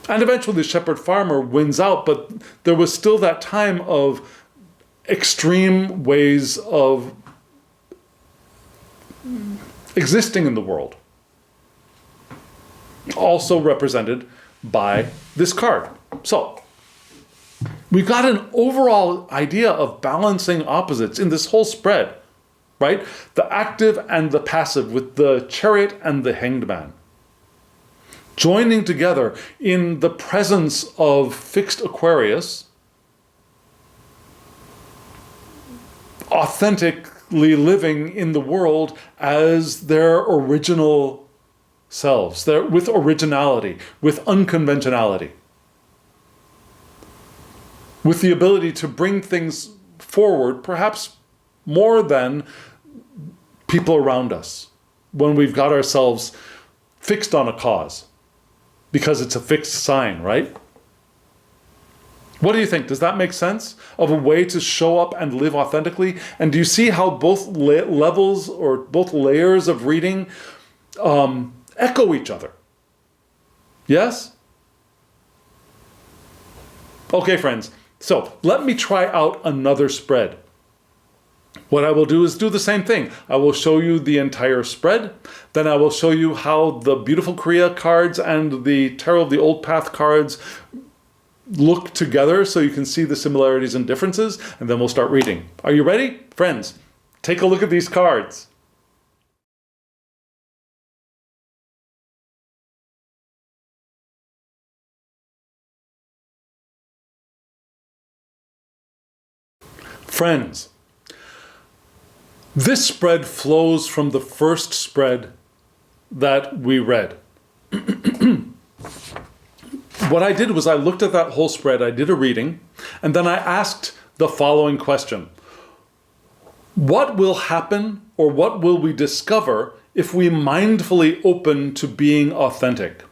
And eventually the shepherd-farmer wins out, but there was still that time of extreme ways of existing in the world. Also represented by this card. So, we've got an overall idea of balancing opposites in this whole spread, right? The active and the passive with the chariot and the hanged man. Joining together in the presence of fixed Aquarius, authentically living in the world as their original selves, with originality, with unconventionality, with the ability to bring things forward, perhaps more than people around us, when we've got ourselves fixed on a cause, because it's a fixed sign, right? What do you think? Does that make sense of a way to show up and live authentically? And do you see how both levels or both layers of reading echo each other? Yes? Okay, friends. So let me try out another spread. What I will do is do the same thing. I will show you the entire spread. Then I will show you how the beautiful Kriya cards and the Tarot of the Old Path cards look together so you can see the similarities and differences, and then we'll start reading. Are you ready? Friends, take a look at these cards. Friends, this spread flows from the first spread that we read. What I did was I looked at that whole spread, I did a reading, and then I asked the following question. What will happen, or what will we discover if we mindfully open to being authentic?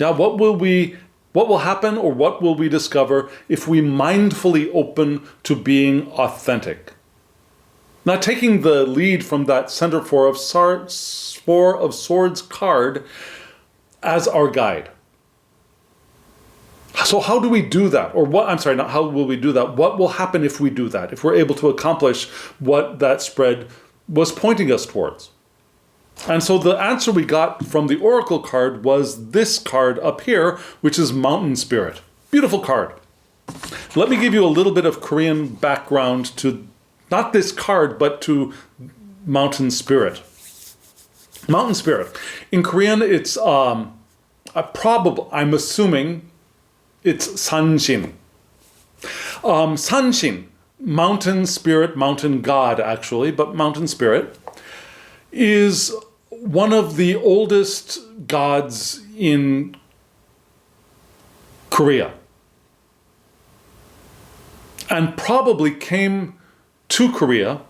Now, what will happen, or what will we discover if we mindfully open to being authentic? Now, taking the lead from that Center Four of Swords card as our guide. So how do we do that? Or what, I'm sorry, not how will we do that? What will happen if we do that? If we're able to accomplish what that spread was pointing us towards? And so the answer we got from the Oracle card was this card up here, which is Mountain Spirit. Beautiful card. Let me give you a little bit of Korean background to not this card, but to mountain spirit. Mountain spirit. In Korean, it's I'm assuming it's sanshin. Sanshin, mountain spirit, mountain god actually, but mountain spirit, is one of the oldest gods in Korea. And probably came to Korea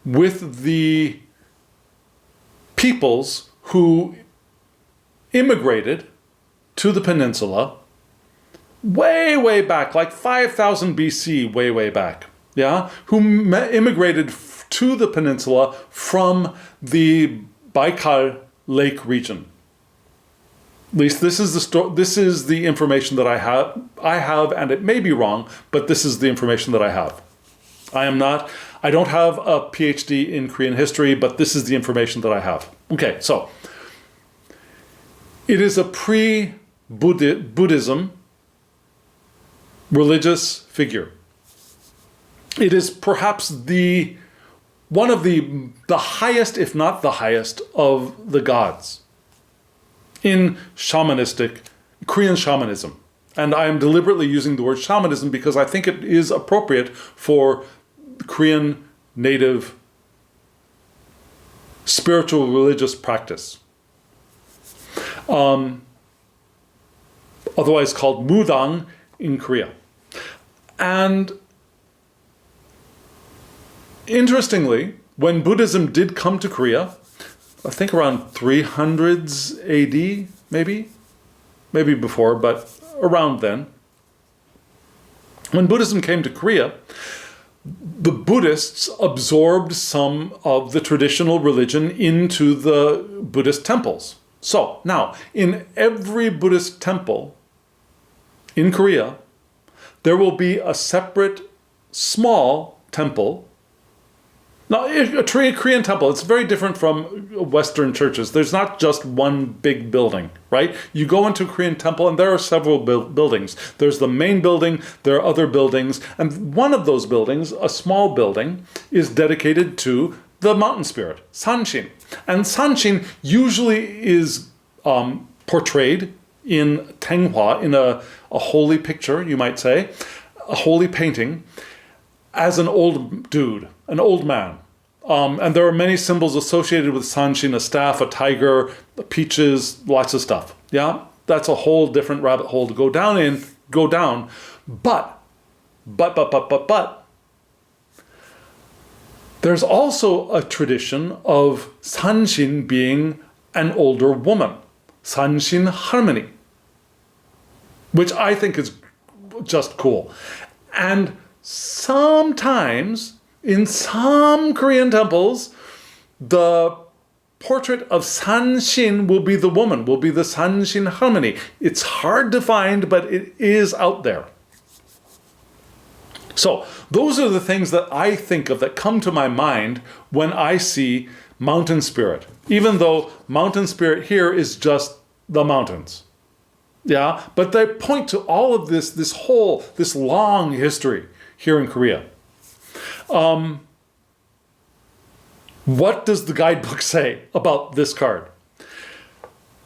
with the peoples who immigrated to the peninsula way, way back, like 5,000 BC, way, way back, yeah? Who immigrated to the peninsula from the Baikal Lake region. At least this is the information that I have, and it may be wrong, but this is the information that I have. I don't have a PhD in Korean history, but this is the information that I have. Okay, so it is a pre-Buddhism religious figure. It is perhaps one of the highest, if not the highest, of the gods in Korean shamanism. And I am deliberately using the word shamanism because I think it is appropriate for Korean native spiritual religious practice. Otherwise called mudang in Korea. And interestingly, when Buddhism did come to Korea, I think around 300s AD, maybe before, but around then. When Buddhism came to Korea, the Buddhists absorbed some of the traditional religion into the Buddhist temples. So now, in every Buddhist temple in Korea, there will be a separate small temple. Now, a Korean temple, it's very different from Western churches. There's not just one big building, right? You go into a Korean temple and there are several buildings. There's the main building, there are other buildings, and one of those buildings, a small building, is dedicated to the mountain spirit, Sanshin. And Sanshin usually is portrayed in Taenghwa, in a holy picture, you might say, a holy painting, as an old dude, an old man. And there are many symbols associated with Sanshin, a staff, a tiger, peaches, lots of stuff. Yeah, that's a whole different rabbit hole to go down. But, there's also a tradition of Sanshin being an older woman, Sanshin harmony, which I think is just cool. And sometimes, in some Korean temples, the portrait of Sanshin will be the woman, will be the Sanshin harmony. It's hard to find, but it is out there. So those are the things that I think of that come to my mind when I see mountain spirit, even though mountain spirit here is just the mountains. Yeah, but they point to all of this long history here in Korea. What does the guidebook say about this card?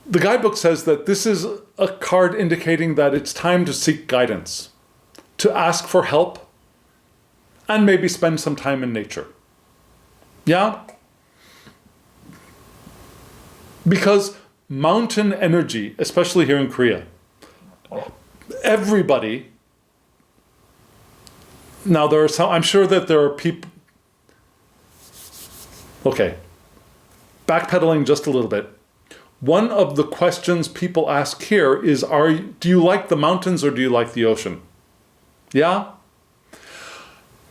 The guidebook says that this is a card indicating that it's time to seek guidance, to ask for help, and maybe spend some time in nature. Yeah? Because mountain energy, especially here in Korea, everybody, now there are some, I'm sure that there are people, okay, backpedaling just a little bit. One of the questions people ask here is, do you like the mountains or do you like the ocean? Yeah?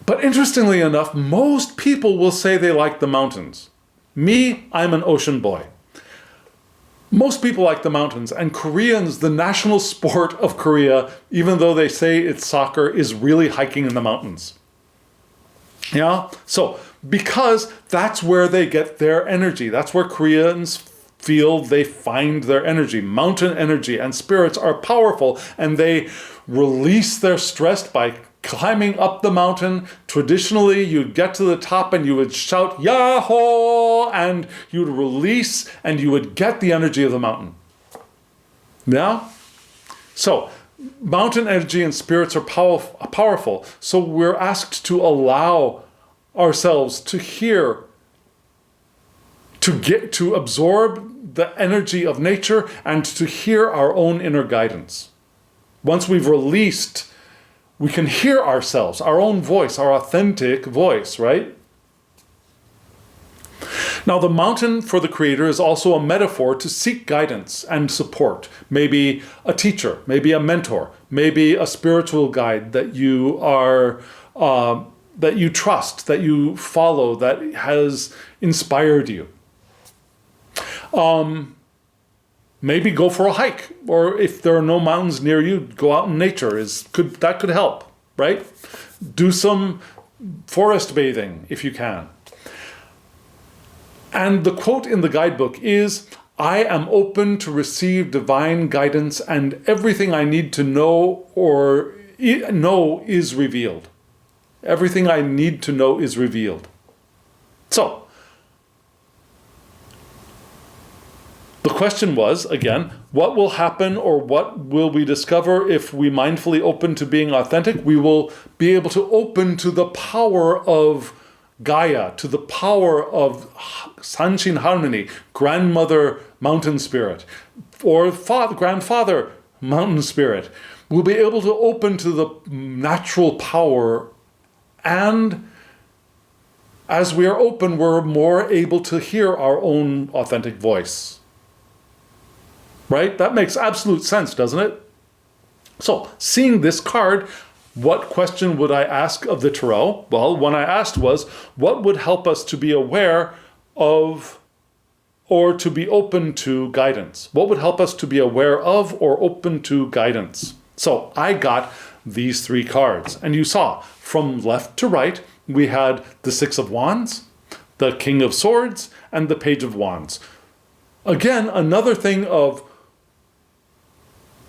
But interestingly enough, most people will say they like the mountains. Me, I'm an ocean boy. Most people like the mountains, and Koreans, the national sport of Korea, even though they say it's soccer, is really hiking in the mountains. Yeah? So, because that's where they get their energy. That's where Koreans field they find their energy. Mountain energy and spirits are powerful, and they release their stress by climbing up the mountain. Traditionally, you'd get to the top and you would shout, Yahoo! And you would release and you would get the energy of the mountain. Yeah? So, mountain energy and spirits are powerful. So we're asked to allow ourselves to hear, to absorb the energy of nature and to hear our own inner guidance. Once we've released, we can hear ourselves, our own voice, our authentic voice, right? Now, the mountain for the creator is also a metaphor to seek guidance and support. Maybe a teacher, maybe a mentor, maybe a spiritual guide that you are, that you trust, that you follow, that has inspired you. Maybe go for a hike, or if there are no mountains near you, go out in nature. That could help, right? Do some forest bathing if you can. And the quote in the guidebook is, I am open to receive divine guidance, and everything I need to know or know is revealed. Everything I need to know is revealed. So, the question was, again, what will happen or what will we discover if we mindfully open to being authentic? We will be able to open to the power of Gaia, to the power of Sanshin Harmony, grandmother mountain spirit, or grandfather mountain spirit. We'll be able to open to the natural power, and as we are open, we're more able to hear our own authentic voice. Right? That makes absolute sense, doesn't it? So, seeing this card, what question would I ask of the tarot? Well, one I asked was, what would help us to be aware of or to be open to guidance? What would help us to be aware of or open to guidance? So I got these three cards. And you saw, from left to right, we had the Six of Wands, the King of Swords, and the Page of Wands. Again, another thing of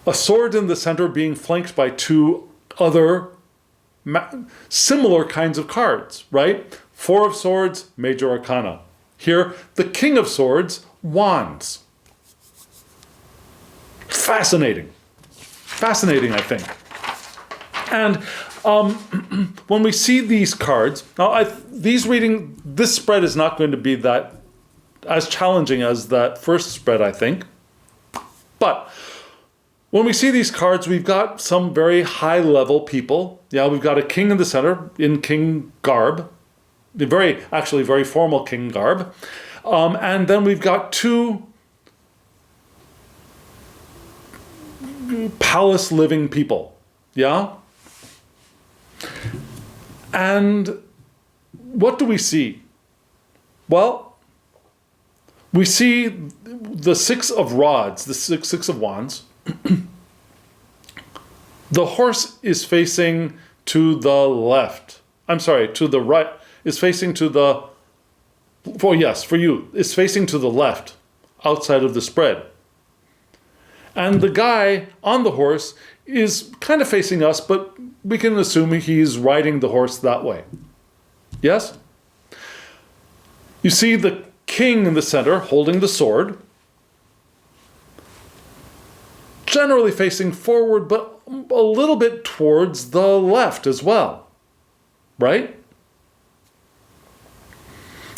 a sword in the center being flanked by two other similar kinds of cards, right? Four of Swords, Major Arcana. Here, the King of Swords, Wands. Fascinating. Fascinating, I think. And when we see these cards, now this spread is not going to be that as challenging as that first spread, I think. But when we see these cards, we've got some very high-level people. Yeah, we've got a king in the center in king garb, the very formal king garb. And then we've got two palace-living people. Yeah? And what do we see? Well, we see the Six of Rods, the six of Wands. The horse is facing to the left. I'm sorry, to the right. Is facing to the... For you, is facing to the left, outside of the spread. And the guy on the horse is kind of facing us, but we can assume he's riding the horse that way. Yes? You see the king in the center holding the sword, generally facing forward, but a little bit towards the left as well. Right?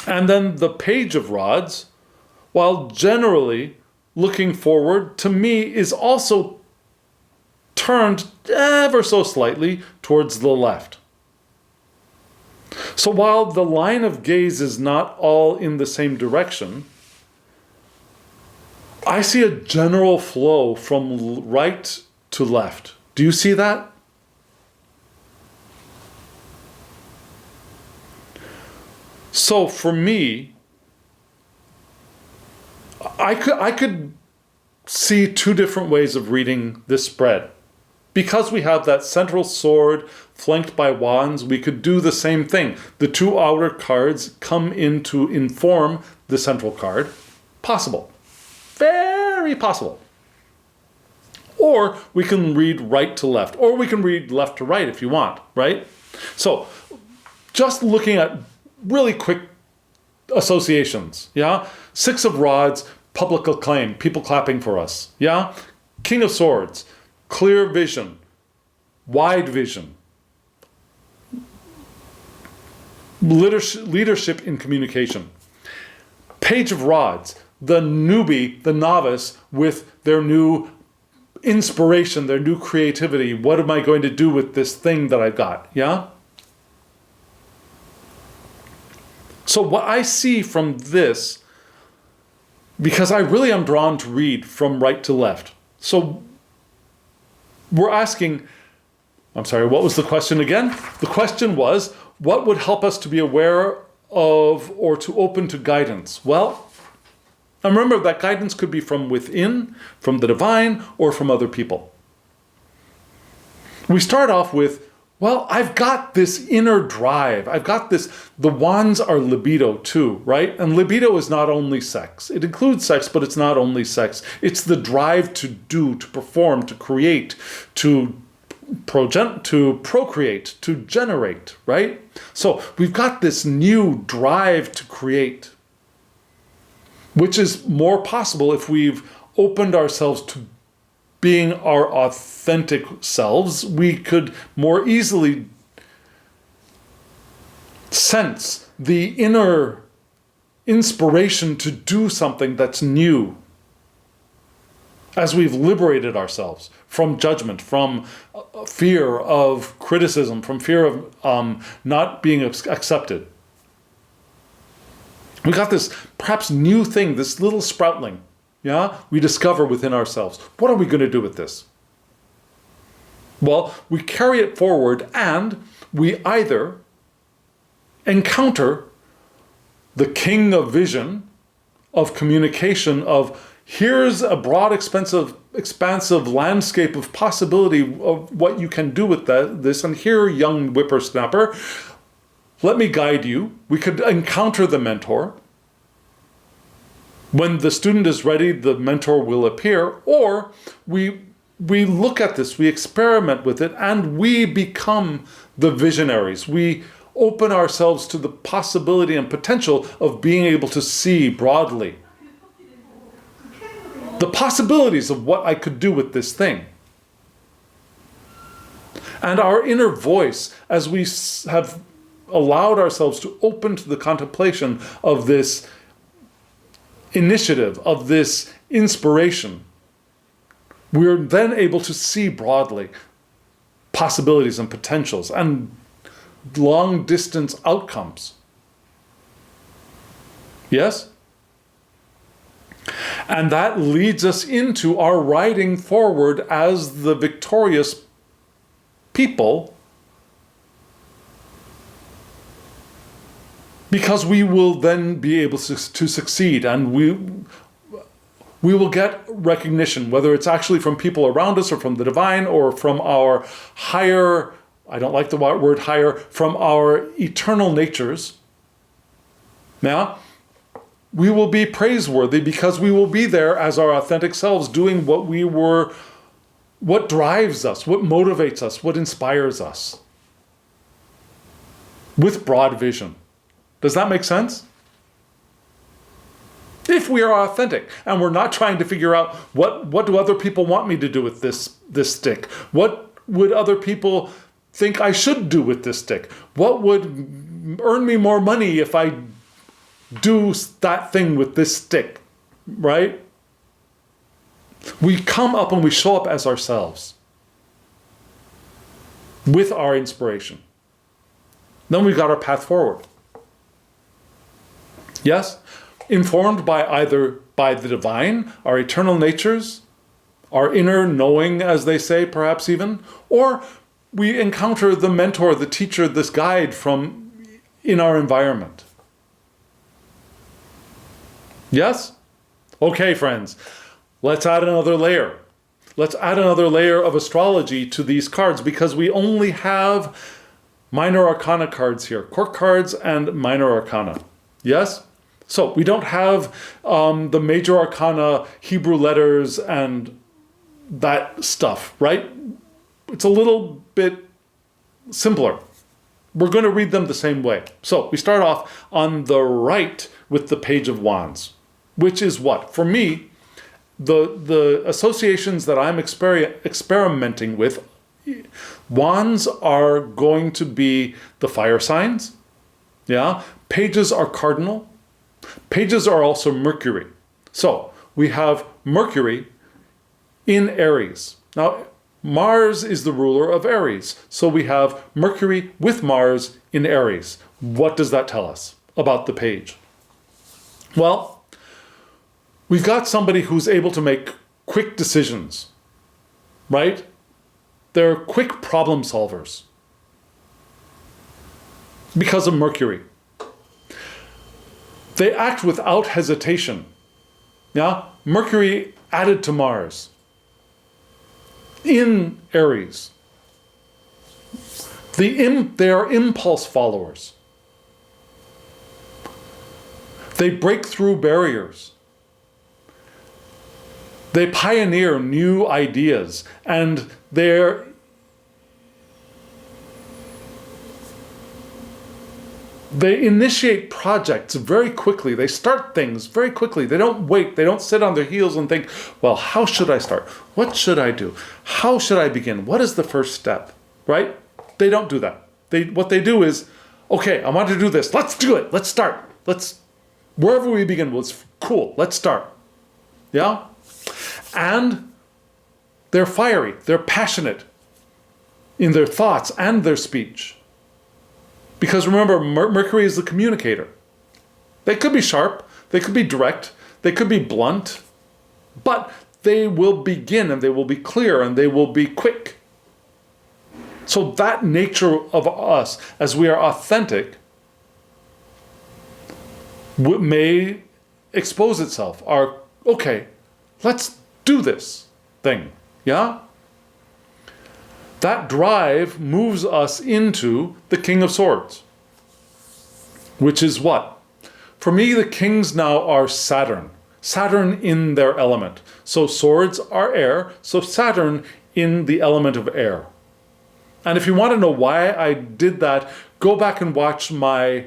And then the Page of Rods, while generally looking forward, to me is also turned ever so slightly towards the left. So while the line of gaze is not all in the same direction, I see a general flow from right to left. Do you see that? So for me, I could see two different ways of reading this spread. Because we have that central sword flanked by wands, we could do the same thing. The two outer cards come in to inform the central card. Possible. very possible. Or we can read right to left, or we can read left to right if you want, right? So just looking at really quick associations, yeah? Six of Rods, public acclaim, people clapping for us, yeah? King of Swords, clear vision, wide vision, leadership in communication. Page of Rods, the newbie, the novice with their new inspiration, their new creativity. What am I going to do with this thing that I've got? Yeah? So what I see from this, because I really am drawn to read from right to left. So we're asking, I'm sorry, what was the question again? The question was, what would help us to be aware of or to open to guidance? Well, and remember that guidance could be from within, from the divine, or from other people. We start off with, well, I've got this inner drive. I've got this, the wands are libido too, right? And libido is not only sex. It includes sex, but it's not only sex. It's the drive to do, to perform, to create, to procreate, to generate, right? So we've got this new drive to create, which is more possible if we've opened ourselves to being our authentic selves. We could more easily sense the inner inspiration to do something that's new as we've liberated ourselves from judgment, from fear of criticism, from fear of not being accepted. We got this perhaps new thing, this little sproutling, yeah, we discover within ourselves. What are we going to do with this? Well, we carry it forward and we either encounter the king of vision, of communication, of here's a broad, expansive landscape of possibility of what you can do with this, and here, young whippersnapper, let me guide you. We could encounter the mentor. When the student is ready, the mentor will appear, or we look at this, we experiment with it, and we become the visionaries. We open ourselves to the possibility and potential of being able to see broadly the possibilities of what I could do with this thing. And our inner voice, as we have allowed ourselves to open to the contemplation of this initiative, of this inspiration, we're then able to see broadly possibilities and potentials and long distance outcomes. Yes? And that leads us into our riding forward as the victorious people, because we will then be able to succeed, and we will get recognition, whether it's actually from people around us or from the divine or from our higher, I don't like the word higher, from our eternal natures. Now, we will be praiseworthy because we will be there as our authentic selves doing what drives us, what motivates us, what inspires us, with broad vision. Does that make sense? If we are authentic and we're not trying to figure out what do other people want me to do with this stick? What would other people think I should do with this stick? What would earn me more money if I do that thing with this stick, right? We come up and we show up as ourselves with our inspiration. Then we've got our path forward. Yes? Informed by the divine, our eternal natures, our inner knowing, as they say, perhaps even, or we encounter the mentor, the teacher, this guide from in our environment. Yes? Okay, friends, let's add another layer. Let's add another layer of astrology to these cards, because we only have minor arcana cards here, court cards and minor arcana. Yes? So we don't have the major arcana, Hebrew letters, and that stuff, right? It's a little bit simpler. We're going to read them the same way. So we start off on the right with the Page of Wands, which is what? For me, the associations that I'm experimenting with, wands are going to be the fire signs. Yeah. Pages are cardinal. Pages are also Mercury. So we have Mercury in Aries. Now, Mars is the ruler of Aries. So we have Mercury with Mars in Aries. What does that tell us about the page? Well, we've got somebody who's able to make quick decisions, right? They're quick problem solvers because of Mercury. They act without hesitation. Yeah? Mercury added to Mars in Aries. They are impulse followers. They break through barriers. They pioneer new ideas, and they initiate projects very quickly. They start things very quickly. They don't wait. They don't sit on their heels and think, well, how should I start? What should I do? How should I begin? What is the first step? Right? They don't do that. What they do is, okay, I want to do this. Let's do it. Let's start. Wherever we begin, well, it's cool. Let's start. Yeah? And they're fiery. They're passionate in their thoughts and their speech. Because remember, Mercury is the communicator. They could be sharp, they could be direct, they could be blunt, but they will begin and they will be clear and they will be quick. So that nature of us, as we are authentic, may expose itself. Okay, let's do this thing, yeah? That drive moves us into the King of Swords, which is what? For me, the kings now are Saturn. Saturn in their element. So swords are air, so Saturn in the element of air. And if you want to know why I did that, go back and watch my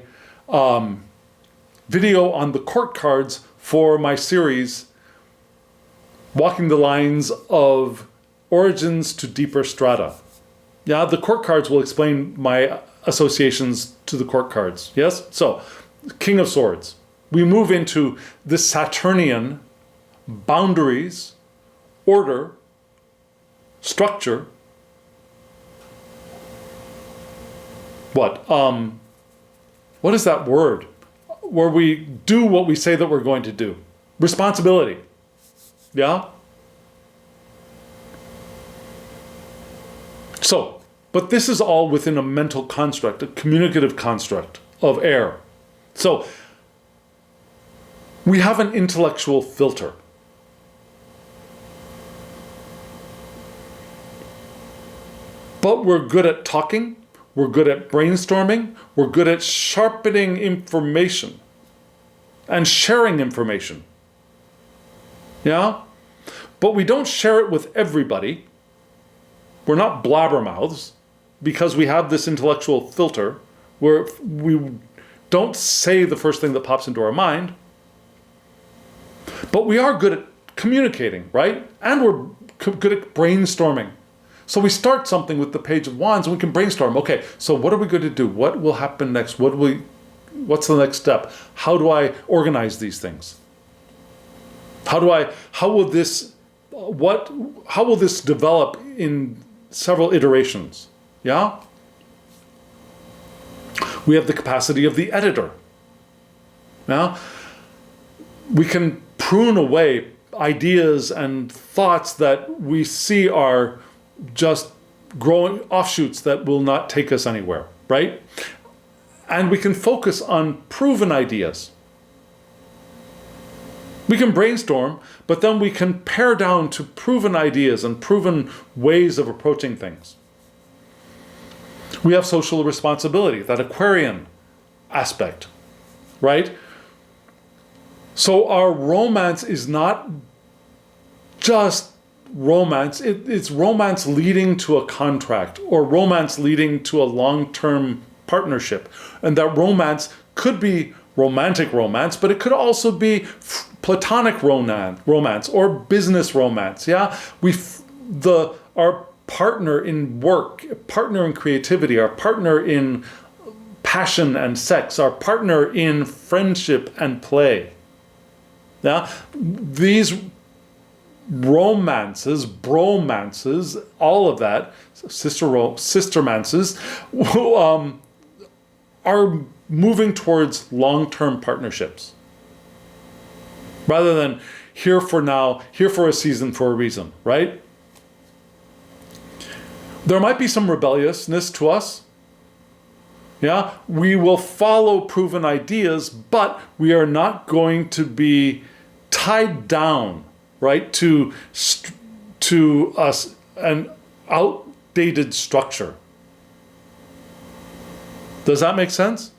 video on the court cards for my series, Walking the Lines of Origins to Deeper Strata. Yeah, the court cards will explain my associations to the court cards. Yes? So, King of Swords. We move into the Saturnian boundaries, order, structure. What is that word? Where we do what we say that we're going to do. Responsibility. Yeah? So, but this is all within a mental construct, a communicative construct of air. So, we have an intellectual filter. But we're good at talking, we're good at brainstorming, we're good at sharpening information and sharing information. Yeah? But we don't share it with everybody. We're not blabbermouths because we have this intellectual filter where we don't say the first thing that pops into our mind. But we are good at communicating, right? And we're good at brainstorming. So we start something with the Page of Wands and we can brainstorm. Okay, so what are we going to do? What will happen next? What's the next step? How do I organize these things? How will this develop in several iterations? Yeah? We have the capacity of the editor. Yeah? We can prune away ideas and thoughts that we see are just growing offshoots that will not take us anywhere, right? And we can focus on proven ideas. We can brainstorm, but then we can pare down to proven ideas and proven ways of approaching things. We have social responsibility, that Aquarian aspect, right? So our romance is not just romance, it's romance leading to a contract or romance leading to a long-term partnership. And that romance could be romantic romance, but it could also be platonic romance or business romance. Yeah, our partner in work, partner in creativity, our partner in passion and sex, our partner in friendship and play. Yeah, these romances, bromances, all of that, sistermances, are moving towards long-term partnerships. Rather than here for now, here for a season for a reason, right? There might be some rebelliousness to us. Yeah, we will follow proven ideas, but we are not going to be tied down, right, to us an outdated structure. Does that make sense?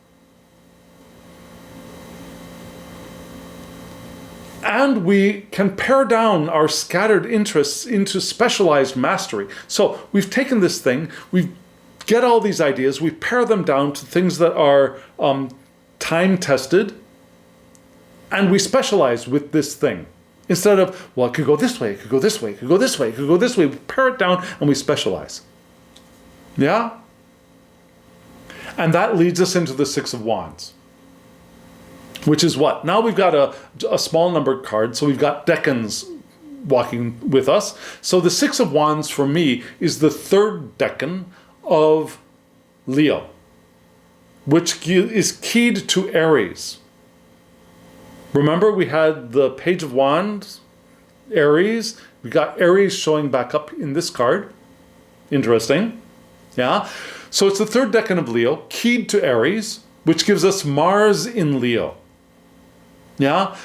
And we can pare down our scattered interests into specialized mastery. So we've taken this thing, we get all these ideas, we pare them down to things that are time-tested, and we specialize with this thing. Instead of, well, it could go this way, it could go this way, it could go this way, it could go this way. We pare it down and we specialize. Yeah? And that leads us into the Six of Wands. Which is what? Now we've got a small numbered card, so we've got decans walking with us. So the Six of Wands for me is the third decan of Leo, which is keyed to Aries. Remember, we had the Page of Wands, Aries. We got Aries showing back up in this card. Interesting. Yeah. So it's the third decan of Leo, keyed to Aries, which gives us Mars in Leo. Yeah.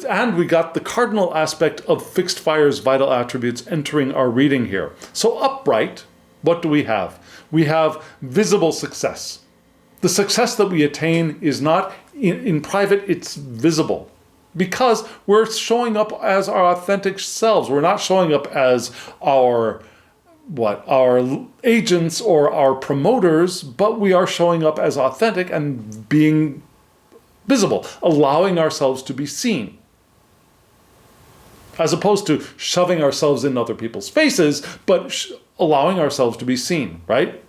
And we got the cardinal aspect of fixed fire's vital attributes entering our reading here. So upright, what do we have? We have visible success. The success that we attain is not in private, it's visible. Because we're showing up as our authentic selves. We're not showing up as our agents or our promoters, but we are showing up as authentic and being visible, allowing ourselves to be seen. As opposed to shoving ourselves in other people's faces, but allowing ourselves to be seen, right?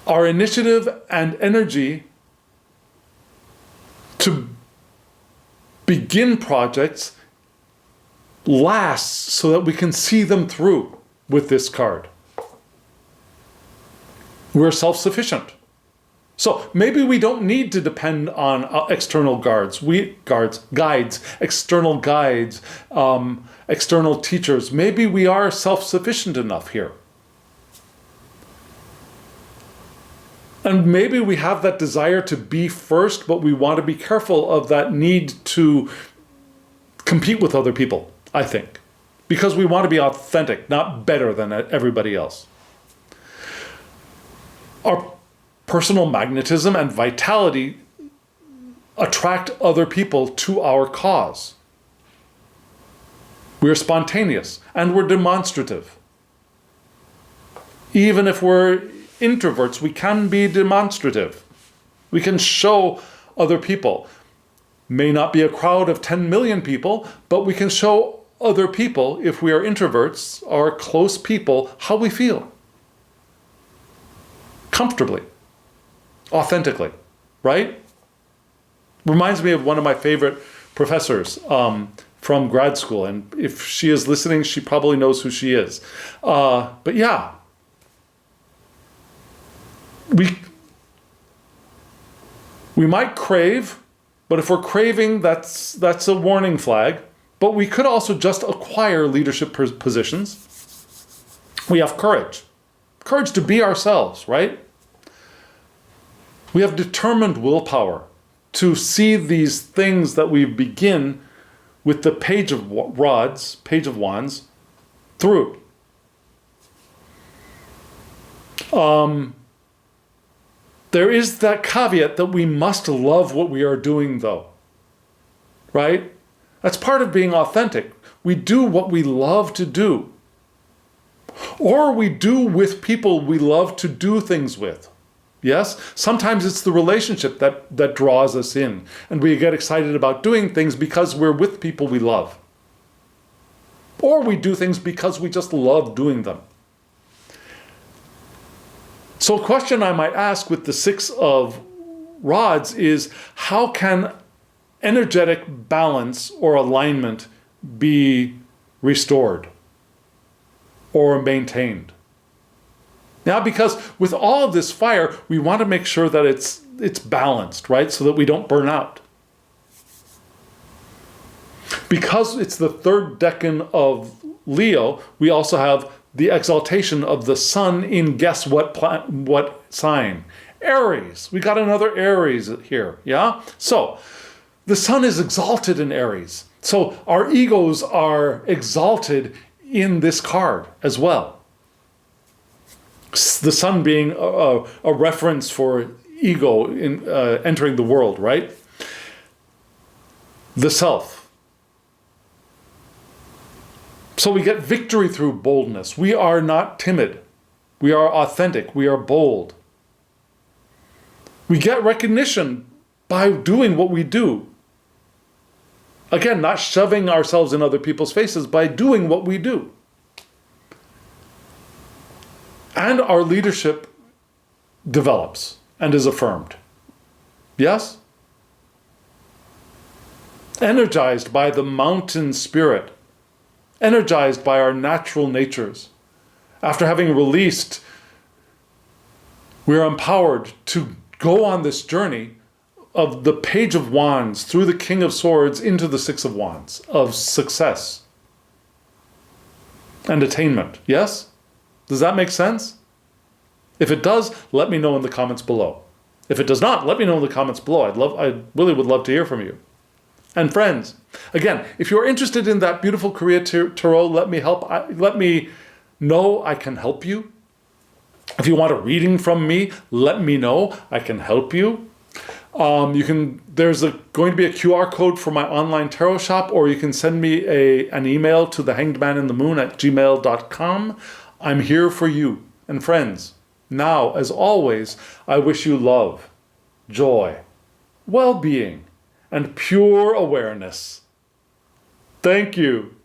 Our initiative and energy to begin projects lasts so that we can see them through with this card. We're self-sufficient. So maybe we don't need to depend on external guides, external guides, external teachers. Maybe we are self-sufficient enough here. And maybe we have that desire to be first, but we want to be careful of that need to compete with other people, I think. Because we want to be authentic, not better than everybody else. Our personal magnetism and vitality attract other people to our cause. We're spontaneous and we're demonstrative. Even if we're introverts, we can be demonstrative. We can show other people. May not be a crowd of 10 million people, but we can show other people, if we are introverts, our close people, how we feel. Comfortably. Authentically. Right? Reminds me of one of my favorite professors from grad school. And if she is listening, she probably knows who she is. But yeah. We might crave, but if we're craving, that's a warning flag. But we could also just acquire leadership positions. We have courage. Courage to be ourselves, right? We have determined willpower to see these things that we begin with the Page of Wands, through. There is that caveat that we must love what we are doing, though. Right? That's part of being authentic. We do what we love to do. Or we do with people we love to do things with. Yes? Sometimes it's the relationship that draws us in, and we get excited about doing things because we're with people we love. Or we do things because we just love doing them. So a question I might ask with the Six of Rods is, how can energetic balance or alignment be restored or maintained? Now, because with all of this fire, we want to make sure that it's balanced, right? So that we don't burn out. Because it's the third decan of Leo, we also have the exaltation of the sun in guess what sign? Aries. We got another Aries here, yeah? So the sun is exalted in Aries. So our egos are exalted in this card as well. The sun being a reference for ego in entering the world, right? The self. So we get victory through boldness. We are not timid. We are authentic. We are bold. We get recognition by doing what we do. Again, not shoving ourselves in other people's faces, by doing what we do. And our leadership develops and is affirmed. Yes? Energized by the mountain spirit. Energized by our natural natures. After having released, we are empowered to go on this journey of the Page of Wands through the King of Swords into the Six of Wands of success and attainment. Yes? Does that make sense? If it does, let me know in the comments below. If it does not, let me know in the comments below. I really would love to hear from you. And friends, again, if you're interested in that beautiful Korea tarot, let me know I can help you. If you want a reading from me, let me know I can help you. There's going to be a QR code for my online tarot shop, or you can send me an email to thehangedmaninthemoon@gmail.com. I'm here for you. And friends, now, as always, I wish you love, joy, well-being, and pure awareness. Thank you.